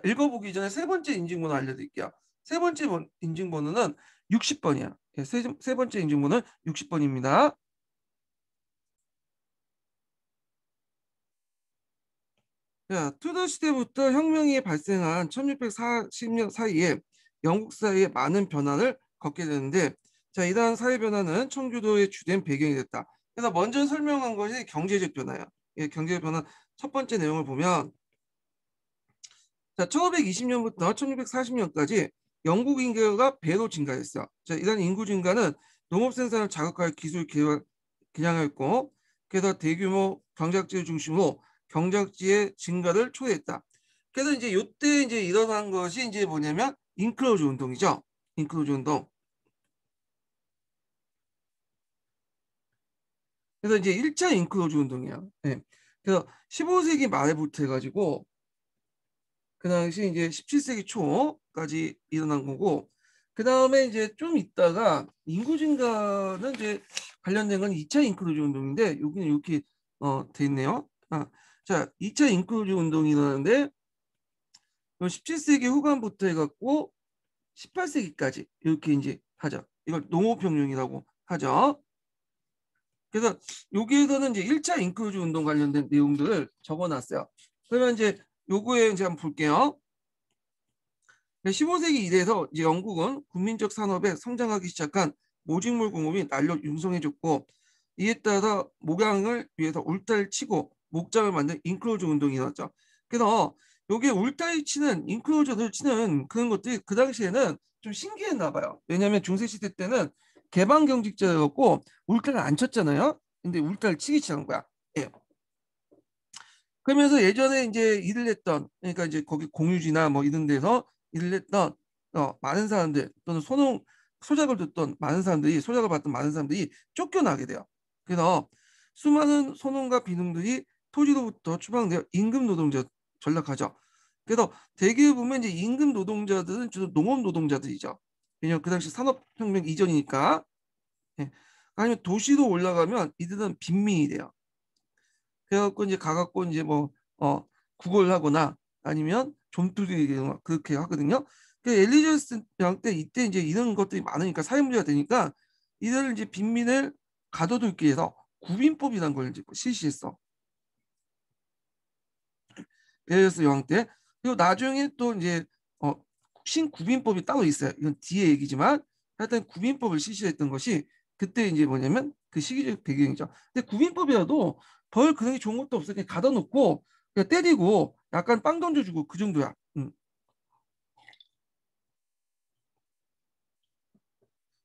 읽어보기 전에 세 번째 인증번호 알려드릴게요. 세 번째 인증번호는 60번이야. 예, 세 번째 인증번호는 60번입니다. 자, 투더 시대부터 혁명이 발생한 1640년 사이에 영국 사회에 많은 변화를 겪게 되는데, 자, 이러한 사회 변화는 청교도의 주된 배경이 됐다. 그래서 먼저 설명한 것이 경제적 변화예요. 예, 경제적 변화 첫 번째 내용을 보면, 자, 1520년부터 1640년까지 영국 인구가 배로 증가했어요. 자, 이러한 인구 증가는 농업 생산을 자극할 기술 개량했고, 그래서 대규모 경작지를 중심으로 경작지의 증가를 초래했다. 그래서 이제 이때 이제 일어난 것이 이제 뭐냐면 인클로즈 운동이죠. 인클로즈 운동. 그래서 이제 1차 인클로즈 운동이에요. 네. 그래서 15세기 말부터 해가지고 그 당시 이제 17세기 초까지 일어난 거고, 그 다음에 이제 좀 있다가 인구 증가는 이제 관련된 건 2차 인클루즈 운동인데 여기는 이렇게 돼 있네요. 자, 2차 인클루즈 운동이 일어나는데 17세기 후반부터 해갖고 18세기까지 이렇게 이제 하죠. 이걸 농업혁명이라고 하죠. 그래서 여기에서는 이제 1차 인클루즈 운동 관련된 내용들을 적어놨어요. 그러면 이제 요거에 이제 한번 볼게요. 15세기 이래서 이제 영국은 국민적 산업에 성장하기 시작한 모직물 공업이 날로 융성해졌고, 이에 따라서 목양을 위해서 울타리를 치고 목장을 만든 인클로저 운동이 일어났죠. 그래서 여기에 울타리 치는 인클로저를 치는 그런 것들이 그 당시에는 좀 신기했나 봐요. 왜냐하면 중세 시대 때는 개방 경직자였고 울타리를 안 쳤잖아요. 근데 울타리를 치기 시작한 거야. 예. 그러면서 예전에 이제 일을 했던, 그러니까 이제 거기 공유지나 뭐 이런 데서 일을 했던 많은 사람들 또는 소작을 듣던 많은 사람들이, 소작을 받던 많은 사람들이 쫓겨나게 돼요. 그래서 수많은 소농과 비농들이 토지로부터 추방되어 임금 노동자 전락하죠. 그래서 대개 보면 이제 임금 노동자들은 주로 농업 노동자들이죠. 왜냐하면 그 당시 산업혁명 이전이니까. 예. 아니면 도시로 올라가면 이들은 빈민이 돼요. 그래갖고 이제 가갖고 이제 뭐 구걸을 하거나 아니면 좀투리 그렇게 하거든요. 그 엘리자베스 여왕 때 이때 이제 이런 것들이 많으니까 사회 문제가 되니까 이들을 이제 빈민을 가둬두기 위해서 구빈법이라는 걸 이제 실시했어. 엘리자베스 여왕 때. 그리고 나중에 또 이제 신구빈법이 따로 있어요. 이건 뒤에 얘기지만 하여튼 구빈법을 실시했던 것이 그때 이제 뭐냐면 그 시기적 배경이죠. 근데 구빈법이라도 벌 그런 게 좋은 것도 없어. 그냥 가둬놓고 그냥 때리고 약간 빵 던져주고 그 정도야.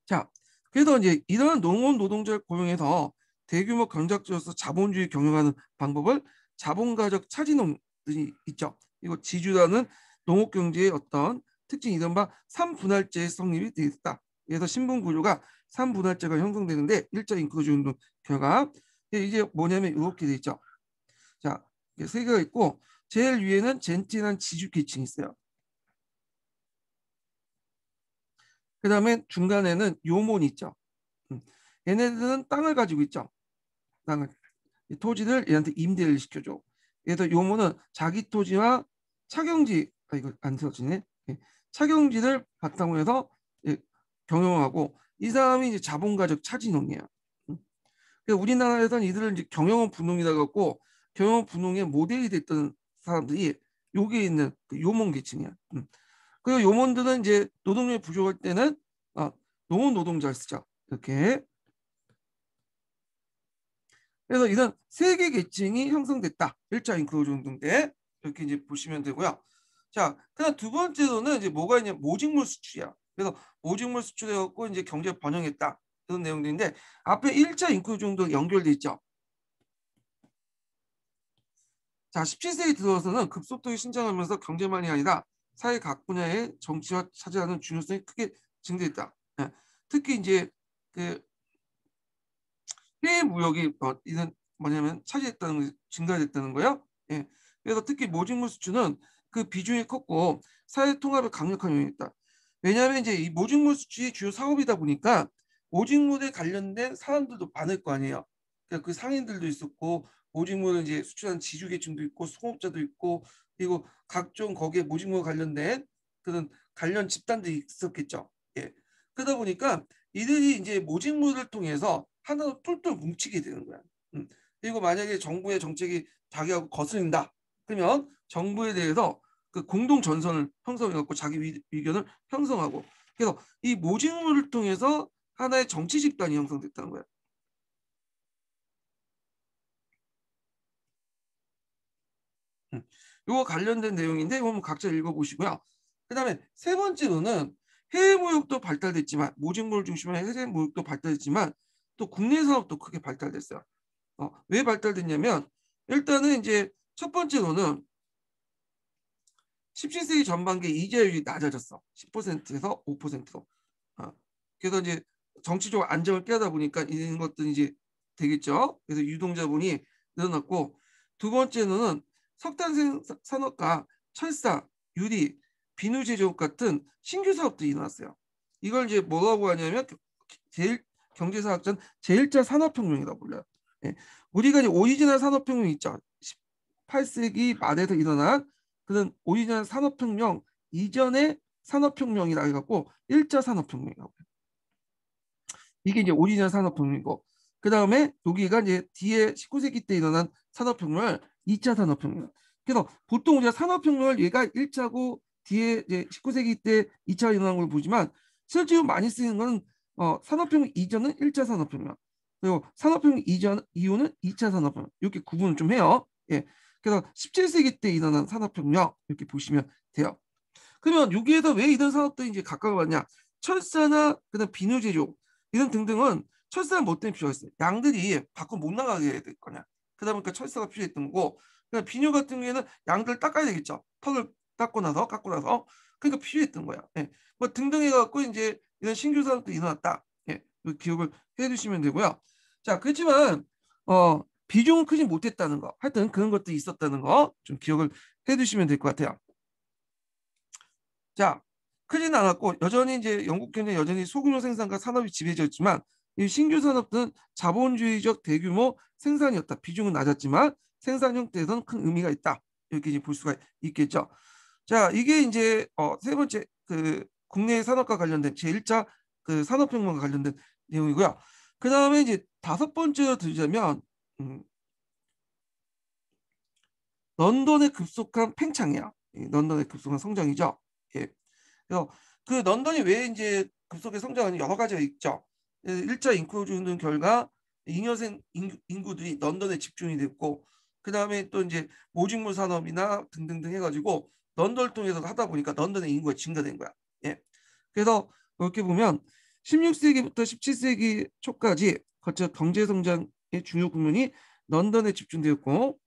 자, 그래서 이제 이러한 농업 노동자를 고용해서 대규모 경작지로서 자본주의 경영하는 방법을 자본가적 차진농들이 있죠. 이거 지주라는 농업 경제의 어떤 특징 이른바 삼분할제의 성립이 되어 있다. 그래서 신분 구조가 삼분할제가 형성되는데 일자 인크루즈 운동 결과 이제 뭐냐면 이렇게 돼 있죠. 자, 세 개가 있고 제일 위에는 젠틀한 지주 계층이 있어요. 그 다음에 중간에는 요몬이 있죠. 얘네들은 땅을 가지고 있죠. 땅을. 토지를 얘한테 임대를 시켜줘. 그래서 요모는 자기 토지와 차경지, 이거 안 써지네. 예. 차경지를 바탕으로 해서 예, 경영하고 이 사람이 이제 자본가적 차진농이에요. 그러니까 우리나라에서는 이들을 이제 경영원 분농이라 갖고 경영원 분농의 모델이 됐던 사람들이 여기에 있는 그 요몬 계층이야. 그리고 요몬들은 이제 노동력이 부족할 때는 농업 노동자를 쓰죠. 이렇게. 그래서 이런 세 개 계층이 형성됐다. 1차 인클로즈 운동 때 이렇게 이제 보시면 되고요. 자, 그다음 두 번째로는 이제 뭐가 있냐? 모직물 수출이야. 그래서 모직물 수출해갖고 이제 경제 번영했다. 그런 내용들인데 앞에 1차 인클로즈 운동 연결돼 있죠. 자, 17세기 들어서는 급속도에 신장하면서 경제만이 아니라 사회 각 분야의 정치와 차지하는 중요성이 크게 증대했다. 예. 특히 이제 그 해외 무역이 이는 뭐냐면 차지했다는 증가됐다는 거예요. 예. 그래서 특히 모직물 수출은 그 비중이 컸고 사회 통합에 강력한 요인이 있다. 왜냐하면 이제 이 모직물 수출이 주요 사업이다 보니까 모직물에 관련된 사람들도 많을 거 아니에요. 그러니까 그 상인들도 있었고 모직물을 이제 수출하는 지주계층도 있고 수공업자도 있고 그리고 각종 거기에 모직물 관련된 그런 관련 집단들이 있었겠죠. 예. 그러다 보니까 이들이 이제 모직물을 통해서 하나로 똘똘 뭉치게 되는 거야. 그리고 만약에 정부의 정책이 자기하고 거슬린다. 그러면 정부에 대해서 그 공동 전선을 형성해갖고 자기 의견을 형성하고 그래서 이 모직물을 통해서 하나의 정치 집단이 형성됐다는 거야. 이거 관련된 내용인데 이거 한번 각자 읽어보시고요. 그다음에 세 번째로는 해외 무역도 발달됐지만 모직물 중심의 해외 무역도 발달됐지만 또 국내 산업도 크게 발달됐어요. 왜 발달됐냐면 일단은 이제 첫 번째로는 17세기 전반기에 이자율이 낮아졌어. 10%에서 5%로. 그래서 이제 정치적 안정을 깨다 보니까 이런 것들이 이제 되겠죠. 그래서 유동자본이 늘어났고 두 번째는 석탄 산업과 철사, 유리, 비누 제조업 같은 신규 사업들이 일어났어요. 이걸 이제 뭐라고 하냐면 제일 경제사학자는 제1차 산업혁명이라고 불러요. 예. 우리가 이제 오리지널 산업혁명 있죠. 18세기 말에서 일어난 그런 오리지널 산업혁명 이전의 산업혁명이라 해갖고 1차 산업혁명이라고 해요. 이게 이제 오리지널 산업혁명이고 그 다음에 여기가 이제 뒤에 19세기 때 일어난 산업혁명을 2차 산업혁명. 그래서 보통 우리가 산업혁명을 얘가 1차고 뒤에 이제 19세기 때 2차 일어난 걸 보지만 실제로 많이 쓰이는 건 산업혁명 이전은 1차 산업혁명 그리고 산업혁명 이전 이후는 2차 산업혁명 이렇게 구분을 좀 해요. 예. 그래서 17세기 때 일어난 산업혁명 이렇게 보시면 돼요. 그러면 여기에서 왜 이런 산업들이 이제 가까워왔냐? 철사나 그다음 비누 제조 이런 등등은 철사는 뭐 때문에 필요했어요? 양들이 밖으로 못 나가게 될 거냐? 그러다 보니까 철사가 필요했던 거고, 그다음 비누 같은 경우에는 양들 닦아야 되겠죠. 턱을 깎고 나서 그러니까 필요했던 거야. 예. 뭐 등등 해갖고 이제 이런 신규 산업도 일어났다. 예. 기억을 해두시면 되고요. 자, 그렇지만 비중은 크지 못했다는 거, 하여튼 그런 것도 있었다는 거 좀 기억을 해두시면 될 것 같아요. 자, 크진 않았고 여전히 이제 영국 경제 여전히 소규모 생산과 산업이 지배적이었지만 이 신규 산업들은 자본주의적 대규모 생산이었다. 비중은 낮았지만 생산 형태에서는 큰 의미가 있다. 이렇게 이제 볼 수가 있겠죠. 자, 이게 이제 세 번째 그 국내 산업과 관련된 제1차 그 산업혁명과 관련된 내용이고요. 그 다음에 이제 다섯 번째로 들자면 런던의 급속한 팽창이야. 런던의 급속한 성장이죠. 예. 그래서 그 런던이 왜 이제 급속히 성장하는 여러 가지가 있죠. 1차 인구조정 결과 잉여생 인구들이 런던에 집중이 됐고 그 다음에 또 이제 모직물 산업이나 등등등 해가지고 런던을 통해서 하다 보니까 런던의 인구가 증가된 거야. 예. 그래서 이렇게 보면 16세기부터 17세기 초까지 거쳐 경제 성장의 중요 국면이 런던에 집중되었고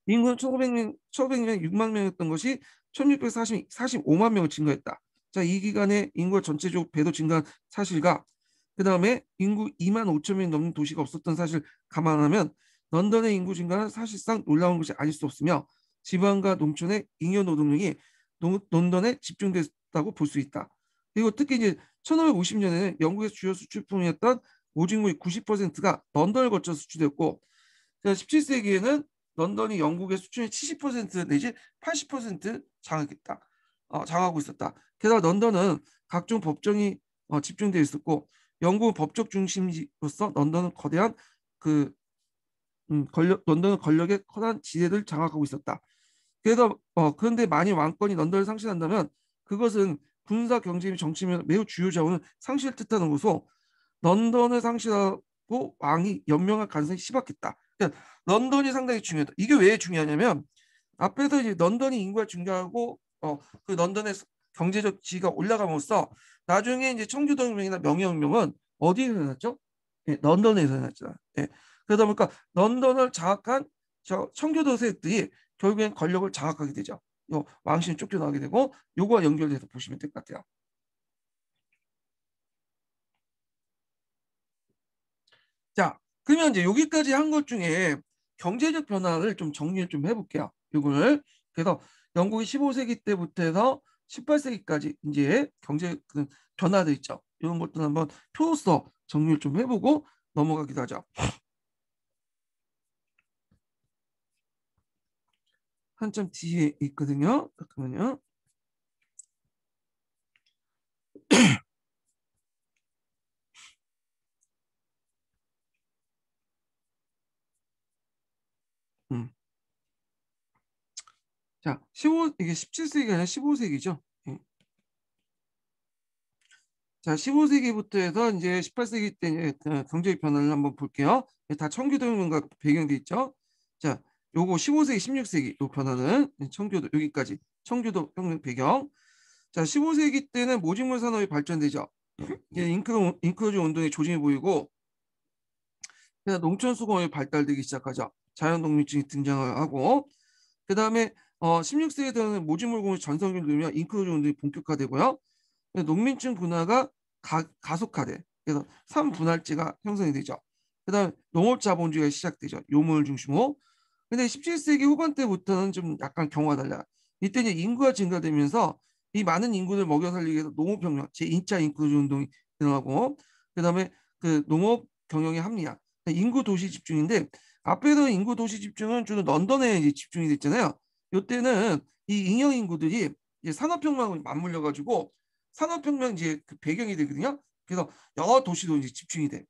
인구는 1500년 6만 명이었던 것이 1645만 명을 증가했다. 자, 이 기간에 인구가 전체적으로 배로 증가한 사실과 그 다음에 인구 2만 5천 명이 넘는 도시가 없었던 사실 감안하면 런던의 인구 증가는 사실상 놀라운 것이 아닐 수 없으며 지방과 농촌의 잉여 노동력이 런던에 집중됐다고 볼 수 있다. 그리고 특히 이제 1550년에는 영국의 주요 수출품이었던 오직물의 90%가 런던을 거쳐 수출됐고 17세기에는 런던이 영국의 수출의 70% 내지 80% 장악했다. 장악하고 있었다. 게다가 런던은 각종 법정이 집중되어 있었고 영국은 법적 중심지로서 런던은 거대한 그 런던은 권력의 커다란 지대를 장악하고 있었다. 그래서 그런데 만일 왕권이 런던을 상실한다면 그것은 군사 경제 및 정치면 매우 주요 자원을 상실을 뜻하는 것으로 런던을 상실하고 왕이 연명할 가능성이 희박했다. 그러니까 런던이 상당히 중요하다. 이게 왜 중요하냐면 앞에서 이제 런던이 인구가 증가하고 그 런던의 경제적 지위가 올라감으로써 나중에 이제 청교도혁명이나 명예혁명은 어디에서 일어났죠? 예, 런던에서 일어났죠. 예. 그러다 보니까 런던을 장악한 청교도 세력들이 결국엔 권력을 장악하게 되죠. 왕실은 쫓겨나게 되고 요거와 연결돼서 보시면 될 것 같아요. 자, 그러면 이제 여기까지 한 것 중에 경제적 변화를 좀 정리를 좀 해볼게요. 이거를. 그래서 영국이 15세기 때부터 해서 18세기까지 이제 경제 그 변화들 있죠. 이런 것들 한번 표로서 정리를 좀 해보고 넘어가기도 하죠. 한참 뒤에 있거든요. 잠깐만요. 음. 자, 이게 17세기가 아니라 15세기죠. 자, 15세기부터 해서 이제 18세기 때 이제 경제적 변화를 한번 볼게요. 다 청교도혁명과 배경돼 있죠. 자, 요거 15세기, 16세기 요 변화는 청교도 여기까지 청교도 혁명 배경. 자, 15세기 때는 모직물 산업이 발전되죠. 이제 잉크로즈 운동의 조짐이 보이고 그다음 농촌 수공업이 발달되기 시작하죠. 자연 농민증이 등장하고 그다음에 16세기에 되는 모직물 공업 전성기를 누리며 잉크로즈 운동이 본격화되고요. 농민층 분화가 가속화돼. 그래서 3분할제가 형성이 되죠. 그다음 농업 자본주의가 시작되죠. 요물 중심으로. 근데 17세기 후반 때부터는 좀 약간 경우가 달라요. 이때 이제 인구가 증가되면서 이 많은 인구를 먹여 살리기 위해서 농업혁명, 제2차 인구조정 운동이 일어나고 그다음에 그 농업 경영의 합리화, 인구 도시 집중인데 앞에서 인구 도시 집중은 주로 런던에 이제 집중이 됐잖아요. 이때는 이 잉여 인구들이 이제 산업혁명을 맞물려 가지고 산업혁명 이제 그 배경이 되거든요. 그래서 여러 도시도 이제 집중이 돼.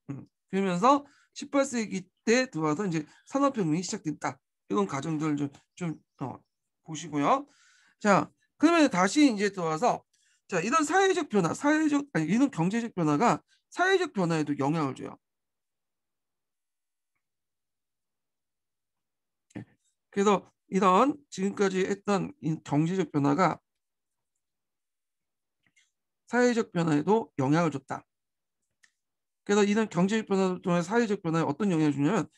그러면서 18세기 때 들어와서 이제 산업혁명이 시작됐다. 이런 과정들을 좀 보시고요. 자, 그러면 다시 이제 들어와서 자, 이런 사회적 변화, 아니 이런 경제적 변화가 사회적 변화에도 영향을 줘요. 예. 그래서 이런 지금까지 했던 이 경제적 변화가 사회적 변화에도 영향을 줬다. 그래서 이런 경제적 변화 또는 사회적 변화에 어떤 영향을 주냐면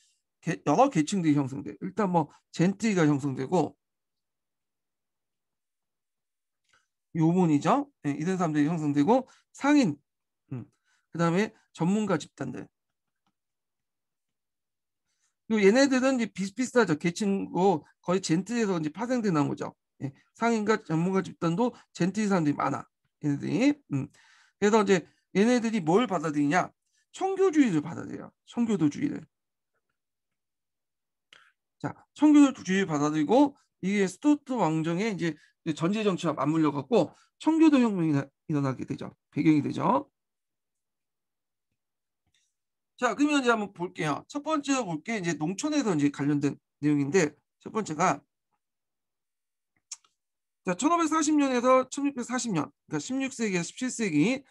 여러 계층들이 형성돼. 일단 뭐 젠트리가 형성되고 요몬이죠. 예, 이런 사람들이 형성되고 상인, 음, 그다음에 전문가 집단들. 그리고 얘네들은 이제 비슷비슷하죠. 계층고 거의 젠트리에서 이제 파생돼 나온 거죠. 예, 상인과 전문가 집단도 젠트리 사람들이 많아. 얘네들이. 그래서 이제 얘네들이 뭘 받아들이냐? 청교주의를 받아들여요. 청교도주의를. 자, 청교도주의 받아들이고 이게 스투어트 왕정의 이제 전제 정치와 맞물려 갖고 청교도 혁명이 일어나게 되죠. 배경이 되죠. 자, 그러면 이제 한번 볼게요. 첫 번째 볼게 이제 농촌에서 이제 관련된 내용인데 첫 번째가 자, 1540년에서 1640년, 그러니까 16세기에서 17세기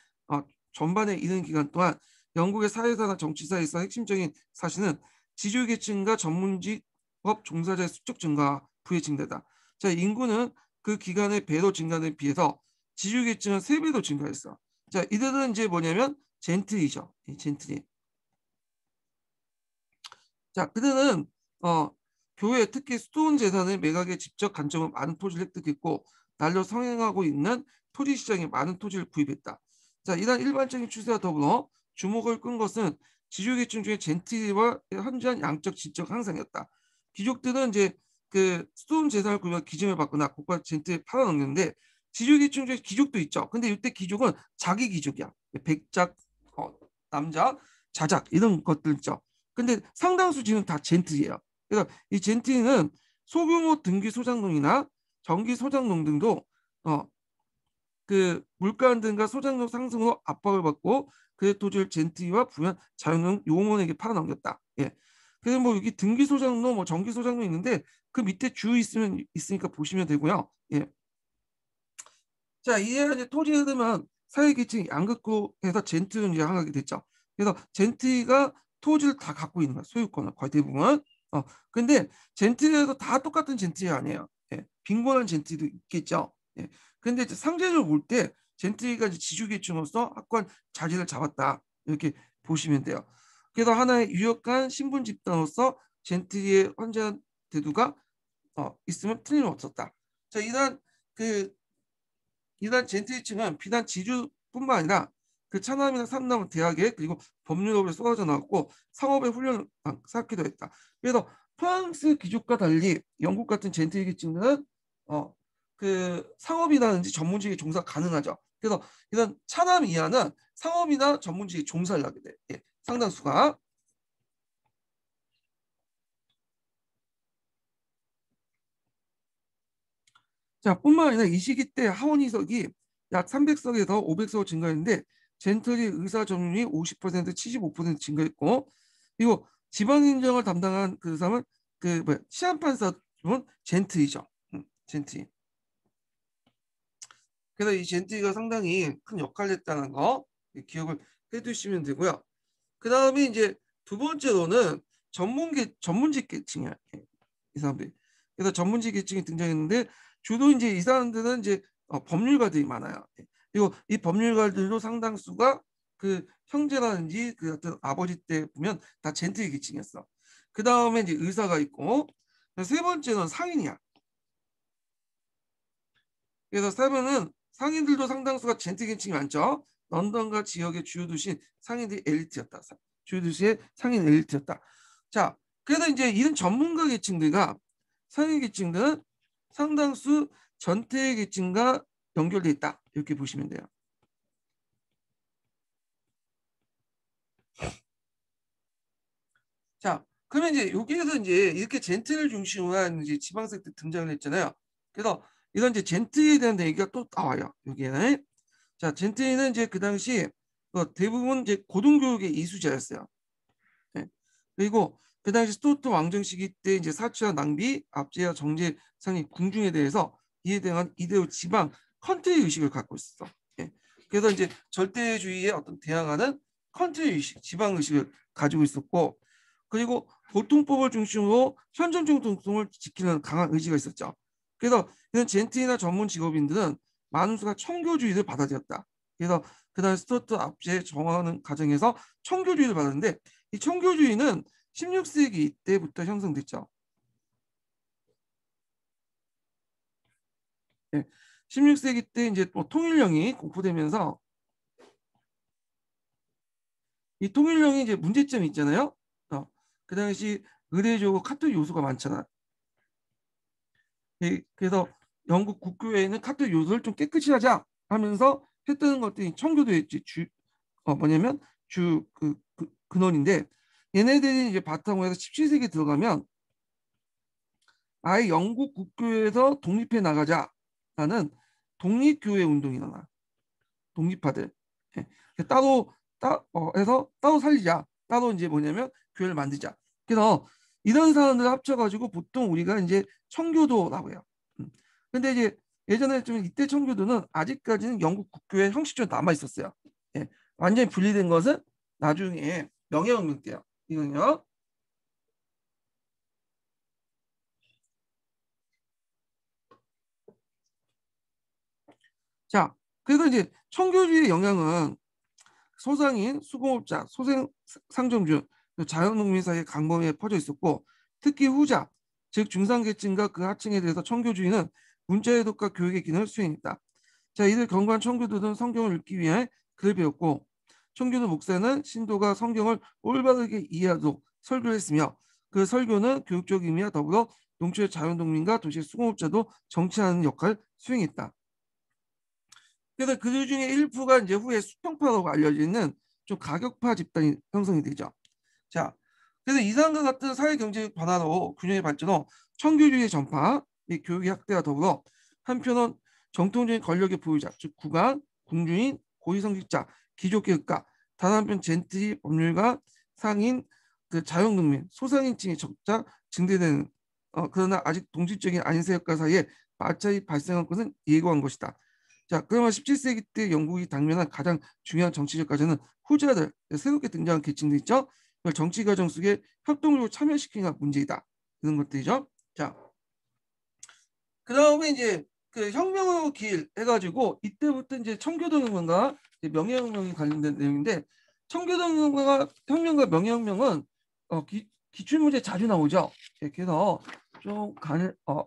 전반에 이른 기간 동안 영국의 사회사나 정치사에서 핵심적인 사실은 지주계층과 전문직업 종사자의 수적 증가, 부의 증대다. 자, 인구는 그 기간의 배로 증가에 비해서 지주계층은 3배도 증가했어. 자, 이들은 이제 뭐냐면 젠틀이죠. 젠틀이. 자, 그들은 어, 교회 특히 수도원 재산의 매각에 직접 간접으로 많은 토지를 획득했고 날로 성행하고 있는 토지 시장에 많은 토지를 구입했다. 자, 이러한 일반적인 추세와 더불어 주목을 끈 것은 지주계층 중에 젠트리와 현저한 양적 지적 향상이었다. 귀족들은 이제 그 수도원 재산을 구입한 기증을 받거나 고가 젠트에 팔아넘겼는데 지주계층 중에 귀족도 있죠. 근데 이때 귀족은 자기 귀족이야. 백작, 남자, 자작 이런 것들 있죠. 근데 상당수 지금 다 젠틀이에요. 그래서 이 젠틀은 소규모 등기 소장농이나 정기 소장농 등도 그 물가 등과 소장농 상승으로 압박을 받고 그의 토지를 젠틀리와 부연 자연농 용원에게 팔아넘겼다. 예. 그래서 뭐 여기 등기 소장농, 뭐 정기 소장농 있는데 그 밑에 주 있으니까 보시면 되고요. 예. 자, 이에 이제 토지 흐르면 사회계층이 양극화해서 젠틀로 이제 향하게 됐죠. 그래서 젠틀가 토지를 다 갖고 있는 거야. 소유권을 거의 대부분. 근데 젠틀에도 다 똑같은 젠틀이 아니에요. 예, 빈곤한 젠틀도 있겠죠. 예. 근데 이제 상대적으로 볼 때 젠틀가 이제 지주계층으로서 확고한 자리를 잡았다. 이렇게 보시면 돼요. 그래서 하나의 유력한 신분 집단으로서 젠틀의 환자한 대두가 있으면 틀림없었다. 자, 그 이러한 젠틀리층은 비단 지주뿐만 아니라 그 차남이나 삼남은 대학에 그리고 법률업에 쏟아져 나왔고 상업의 훈련을 쌓기도 했다. 그래서 프랑스 귀족과 달리 영국 같은 젠틀 계층은 그 상업이라든지 전문직에 종사 가능하죠. 그래서 이런 차남 이하는 상업이나 전문직에 종사를 하게 돼. 예, 상당수가. 자, 뿐만 아니라 이 시기 때 하원의석이 약 300석에서 500석 증가했는데 젠틀이 의사 점유율이 50%, 75% 증가했고 그리고 지방행정을 담당한 그 사람은 그 뭐야, 시한판사는 젠틀이죠. 젠틀. 그래서 이 젠틀이가 상당히 큰 역할을 했다는 거 기억을 해두시면 되고요. 그 다음에 이제 두 번째로는 전문직 계층이야. 이 사람들이. 그래서 전문직 계층이 등장했는데 주로 이제 이 사람들은 이제 법률가들이 많아요. 그리고 이 법률가들도 상당수가 그 형제라든지 그 어떤 아버지 때 보면 다 젠틀 계층이었어. 그 다음에 이제 의사가 있고 세 번째는 상인이야. 그래서 세븐은 상인들도 상당수가 젠틀 계층이 많죠. 런던과 지역의 주요 도시 상인들이 엘리트였다. 주요 도시의 상인 엘리트였다. 자, 그래서 이제 이런 전문가 계층들과 상인 계층들은 상당수 전태 계층과 연결돼 있다. 이렇게 보시면 돼요. 자, 그러면 이제 여기에서 이제 이렇게 젠틀을 중심으로 한 이제 지방색들 등장을 했잖아요. 그래서 이런 이제 젠틀에 대한 얘기가 또 나와요. 여기에는. 자, 젠틀은 이제 그 당시 대부분 이제 고등교육의 이수자였어요. 네. 그리고 그 당시 스투어트 왕정 시기 때 이제 사치와 낭비, 압제와 정제상의 궁중에 대해서 이에 대한 이데오 지방 컨트리 의식을 갖고 있었어. 예. 그래서 이제 절대주의에 어떤 대항하는 컨트리 의식, 지방 의식을 가지고 있었고, 그리고 보통법을 중심으로 현존적 동성을 지키는 강한 의지가 있었죠. 그래서 이런 젠틀이나 전문 직업인들은 많은 수가 청교주의를 받아들였다. 그래서 그다음 스투어트 압제 정하는 과정에서 청교주의를 받았는데 이 청교주의는 16세기 때부터 형성됐죠. 예, 16세기 때 이제 또 통일령이 공포되면서 이 통일령이 이제 문제점이 있잖아요. 그 당시 의례적으로 카톨릭 요소가 많잖아. 그래서 영국 국교회는 카톨릭 요소를 좀 깨끗이 하자 하면서 했던 것들이 청교도의 뭐냐면 근원인데 얘네들이 이제 바탕으로 해서 17세기 들어가면 아예 영국 국교에서 독립해 나가자라는 독립교회 운동이 일어나. 독립파들. 예. 따로 해서 따로 살리자. 따로 이제 뭐냐면 교회를 만들자. 그래서 이런 사람들 합쳐가지고 보통 우리가 이제 청교도라고 해요. 근데 이제 예전에 좀 이때 청교도는 아직까지는 영국 국교의 형식적으로 남아 있었어요. 예. 완전히 분리된 것은 나중에 명예혁명 때요. 이건요. 자, 그래서 이제 청교주의 영향은 소상인, 수공업자, 소생 상점주, 자연농민 사이에 강범위에 퍼져 있었고 특히 후자, 즉 중산계층과 그 하층에 대해서 청교주의는 문자해독과 교육의 기능을 수행했다. 자, 이들 경관 청교도는 성경을 읽기 위해 글을 배웠고 청교도 목사는 신도가 성경을 올바르게 이해하도록 설교를 했으며 그 설교는 교육적 의미와 더불어 농촌의 자연농민과 도시의 수공업자도 정치하는 역할을 수행했다. 그래서 그 중에 일부가 이제 후에 수평파라고 알려지는 좀 가격파 집단이 형성이 되죠. 자, 그래서 이상과 같은 사회 경제 변화로 균형의 발전으로 청교주의 전파, 이 교육의 확대와 더불어 한편은 정통적인 권력의 보유자, 즉 국왕, 궁주인, 고위성직자, 귀족계급가, 단 한편 젠트리, 법률가, 상인, 그 자영농민, 소상인층의 적자 증대되는 그러나 아직 동질적인 아닌 세력과 사이에 마찰이 발생한 것은 예고한 것이다. 자, 그러면 17세기 때 영국이 당면한 가장 중요한 정치적 과제는 후자들, 새롭게 등장한 계층들 있죠? 정치 과정 속에 협동적으로 참여시키는 문제이다. 이런 것들이죠. 자, 그 다음에 이제 그 혁명의 길 해가지고 이때부터 이제 청교도혁명과 명예혁명이 관련된 내용인데 청교도혁명과 명예혁명은 기출문제 자주 나오죠. 그래서 좀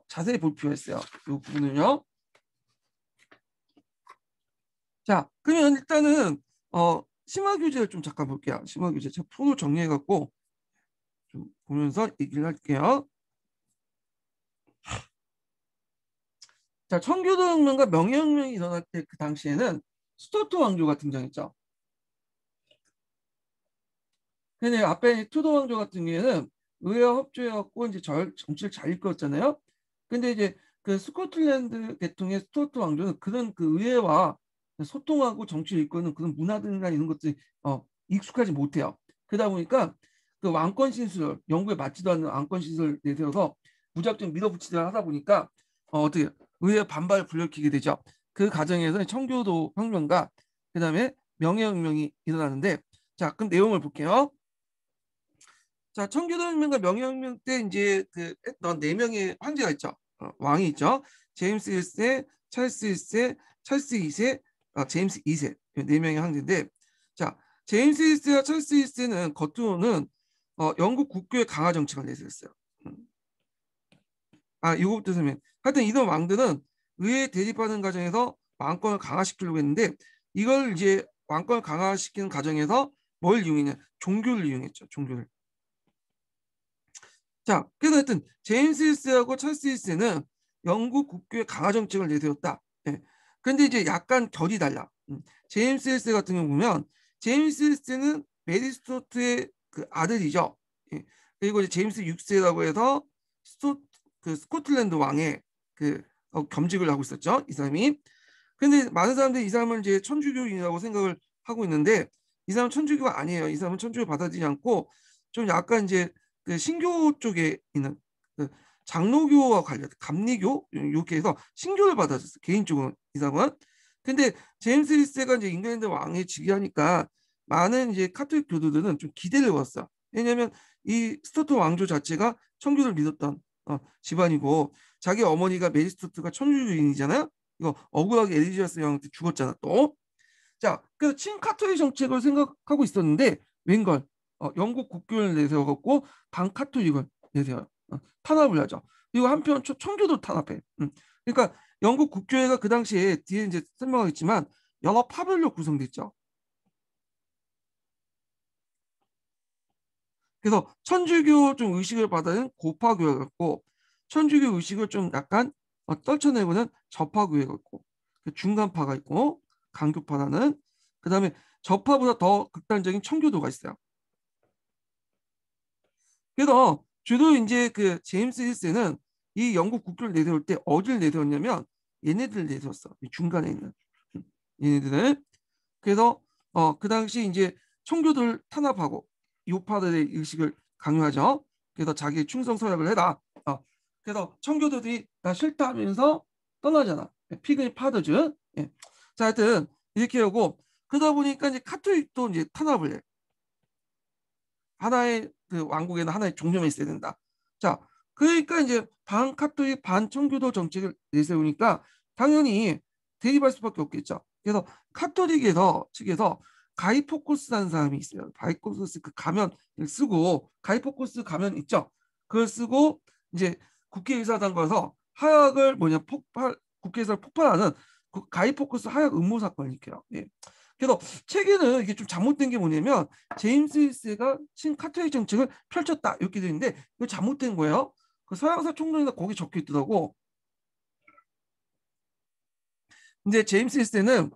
자세히 볼 필요가 있어요. 이 부분은요. 자, 그러면 일단은 심화 규제를 좀 잠깐 볼게요. 심화 규제 제가 프로 정리해 갖고 좀 보면서 얘기를 할게요. 자, 청교도혁명과 명예혁명이 일어날 때 그 당시에는 스투어트 왕조가 등장했죠. 근데 앞에 투도 왕조 같은 경우에는 의회와 협조해갖고 이제 정치를 잘 이끌었잖아요. 근데 이제 그 스코틀랜드 계통의 스투어트 왕조는 그런 그 의회와 소통하고 정치를 이끄는 그런 문화들이나 이런 것들이 익숙하지 못해요. 그러다 보니까 그 왕권 신수를 영국에 맞지도 않는 왕권 신수를 내세워서 무작정 밀어붙이려 하다 보니까 어떻게 의회 반발을 불러일으키게 되죠. 그 과정에서 청교도 혁명과 그다음에 명예혁명이 일어나는데, 자, 그럼 내용을 볼게요. 자, 청교도혁명과 명예혁명 때 이제 그 했던 네 명의 황제가 있죠. 왕이 있죠. 제임스 1세, 찰스 1세, 찰스 2세, 제임스 2세. 네 명의 황제인데, 자, 제임스 1세와 찰스 1세는 겉으로는 영국 국교의 강화 정책을 내세웠어요. 이거부터 설명. 하여튼 이런 왕들은 의회에 대립하는 과정에서 왕권을 강화시키려고 했는데, 이걸 이제 왕권을 강화시키는 과정에서 뭘 이용했냐? 종교를 이용했죠. 종교를. 자, 그래서 하여튼 제임스 1세하고 찰스 1세는 영국 국교의 강화 정책을 내세웠다. 예. 근데 이제 약간 결이 달라. 제임스 1세 같은 경우 보면 제임스 1세는 메리 스투어트의 그 아들이죠. 예. 그리고 이제 제임스 6세라고 해서 그 스코틀랜드 왕의 그 겸직을 하고 있었죠. 이 사람이. 근데 많은 사람들이 이 사람을 이제 천주교인이라고 생각을 하고 있는데, 이 사람은 천주교가 아니에요. 이 사람은 천주교 받아들이지 않고 좀 약간 이제 그 신교 쪽에 있는 그 장로교와 관련 감리교 이렇게 해서 신교를 받아줬어요. 개인적으로 이 사람은. 근데 제임스 1세가 이제 잉글랜드 왕에 즉위하니까 많은 이제 카톨릭 교도들은 좀 기대를 걸었어요. 왜냐하면 이 스투어트 왕조 자체가 천주교를 믿었던 집안이고, 자기 어머니가 메리 스투어트가 천주교인이잖아요. 이거 억울하게 엘리자베스 여왕한테 죽었잖아 또. 자, 그래서 친카톨릭 정책을 생각하고 있었는데 웬걸 영국 국교를 내세워갖고 반카톨릭을 내세워요. 탄압을 하죠. 그리고 한편 청교도 탄압해. 그러니까 영국 국교회가 그 당시에 뒤에 이제 설명하겠지만 여러 파별로 구성됐죠. 그래서 천주교 좀 의식을 받아는 고파교회가 있고, 천주교 의식을 좀 약간 떨쳐내고는 저파교회가 있고, 중간파가 있고, 강교파라는, 그다음에 저파보다 더 극단적인 청교도가 있어요. 그래서 주로 이제 그 제임스 1세는 이 영국 국교를 내세울 때 어디를 내세웠냐면 얘네들을 내세웠어. 중간에 있는 얘네들을. 그래서 그 당시 이제 청교도를 탄압하고 요파들의 의식을 강요하죠. 그래서 자기 충성 서약을 해라. 그래서 청교도들이 나 싫다 하면서 떠나잖아. 피그니 파더즈. 예. 자, 하여튼 이렇게 하고, 그러다 보니까 이제 카톨릭도 이제 탄압을 해. 하나의 그 왕국에는 하나의 종교만 있어야 된다. 자, 그러니까 이제 반카톨릭 반청교도 정책을 내세우니까 당연히 대립할 수밖에 없겠죠. 그래서 카톨릭에서 측에서 가이포코스라는 사람이 있어요. 가이포코스 그 가면을 쓰고, 가이포코스 가면 있죠. 그걸 쓰고 이제 국회의사당 가서 하약을 국회에서 폭발하는 그 가이포코스 하약 음모 사건을 일으켜요. 예. 그래서 책에는 이게 좀 잘못된 게 뭐냐면 제임스 1세가 친카톨릭 정책을 펼쳤다 이렇게 되는데 이거 잘못된 거예요. 그 서양사 총론이나 거기 적혀 있더라고. 근데 제임스 1세는